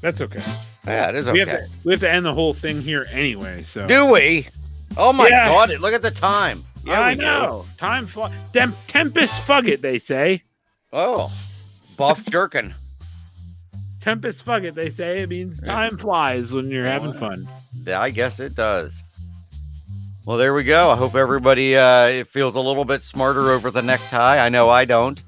That's okay.
Yeah, it is okay.
We have to end the whole thing here anyway. So
Do we? Oh my God! Look at the time. Yeah,
I know. Time flies. Tempest fugget, they say.
Oh, buff jerkin.
Tempest fugget, they say. It means time flies when you're having fun.
Yeah, I guess it does. Well, there we go. I hope everybody it feels a little bit smarter over the necktie. I know I don't.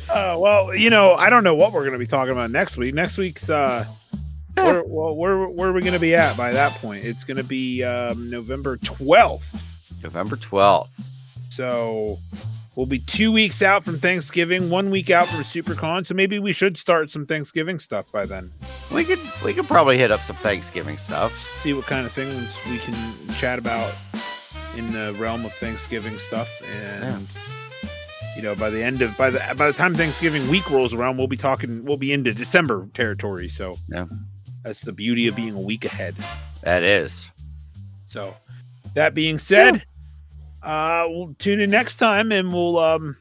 Well, I don't know what we're going to be talking about next week. Next week's where are we going to be at by that point? It's going to be November 12th.
November 12th.
So we'll be 2 weeks out from Thanksgiving, 1 week out from SuperCon. So maybe we should start some Thanksgiving stuff by then.
We could probably hit up some Thanksgiving stuff.
See what kind of things we can chat about in the realm of Thanksgiving stuff. And by the time Thanksgiving week rolls around, we'll be into December territory. So that's the beauty of being a week ahead.
That is.
So that being said, we'll tune in next time, and we'll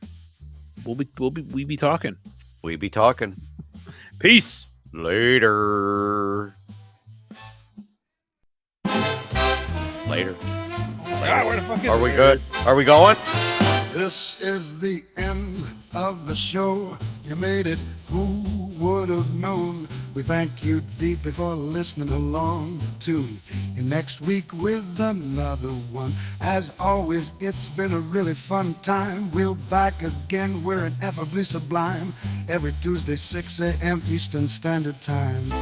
be talking.
We be talking.
Peace.
Later.
Where the fuck is
Are we good? Are we going?
This is the end of the show. You made it. Who would have known? We thank you deeply for listening along. Tune in next week with another one. As always, it's been a really fun time. We're back again. We're ineffably sublime. Every Tuesday, 6 a.m. Eastern Standard Time.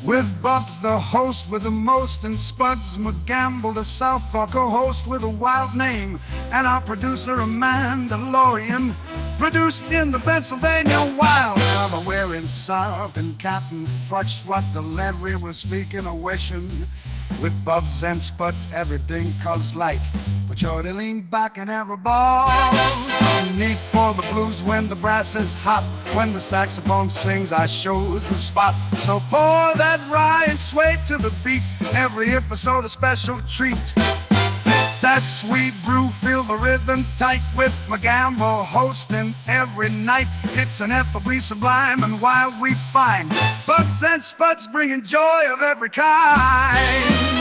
With Bubs, the host with the most, and Spuds McGamble, the Southpaw co-host with a wild name, and our producer, a Mandalorian, produced in the Pennsylvania Wild. Now we're in South and Captain Fudge, what the land we were speaking of wishing. With Bubs and Spuds, everything comes light, but you're to lean back and have a ball. Unique for the blues when the brass is hot. When the saxophone sings, I shows the spot. So pour that rye and sway to the beat. Every episode a special treat. That sweet brew, feel the rhythm tight. With McGamble hosting every night. It's ineffably sublime and wild we find. Bubs and Spuds bringing joy of every kind.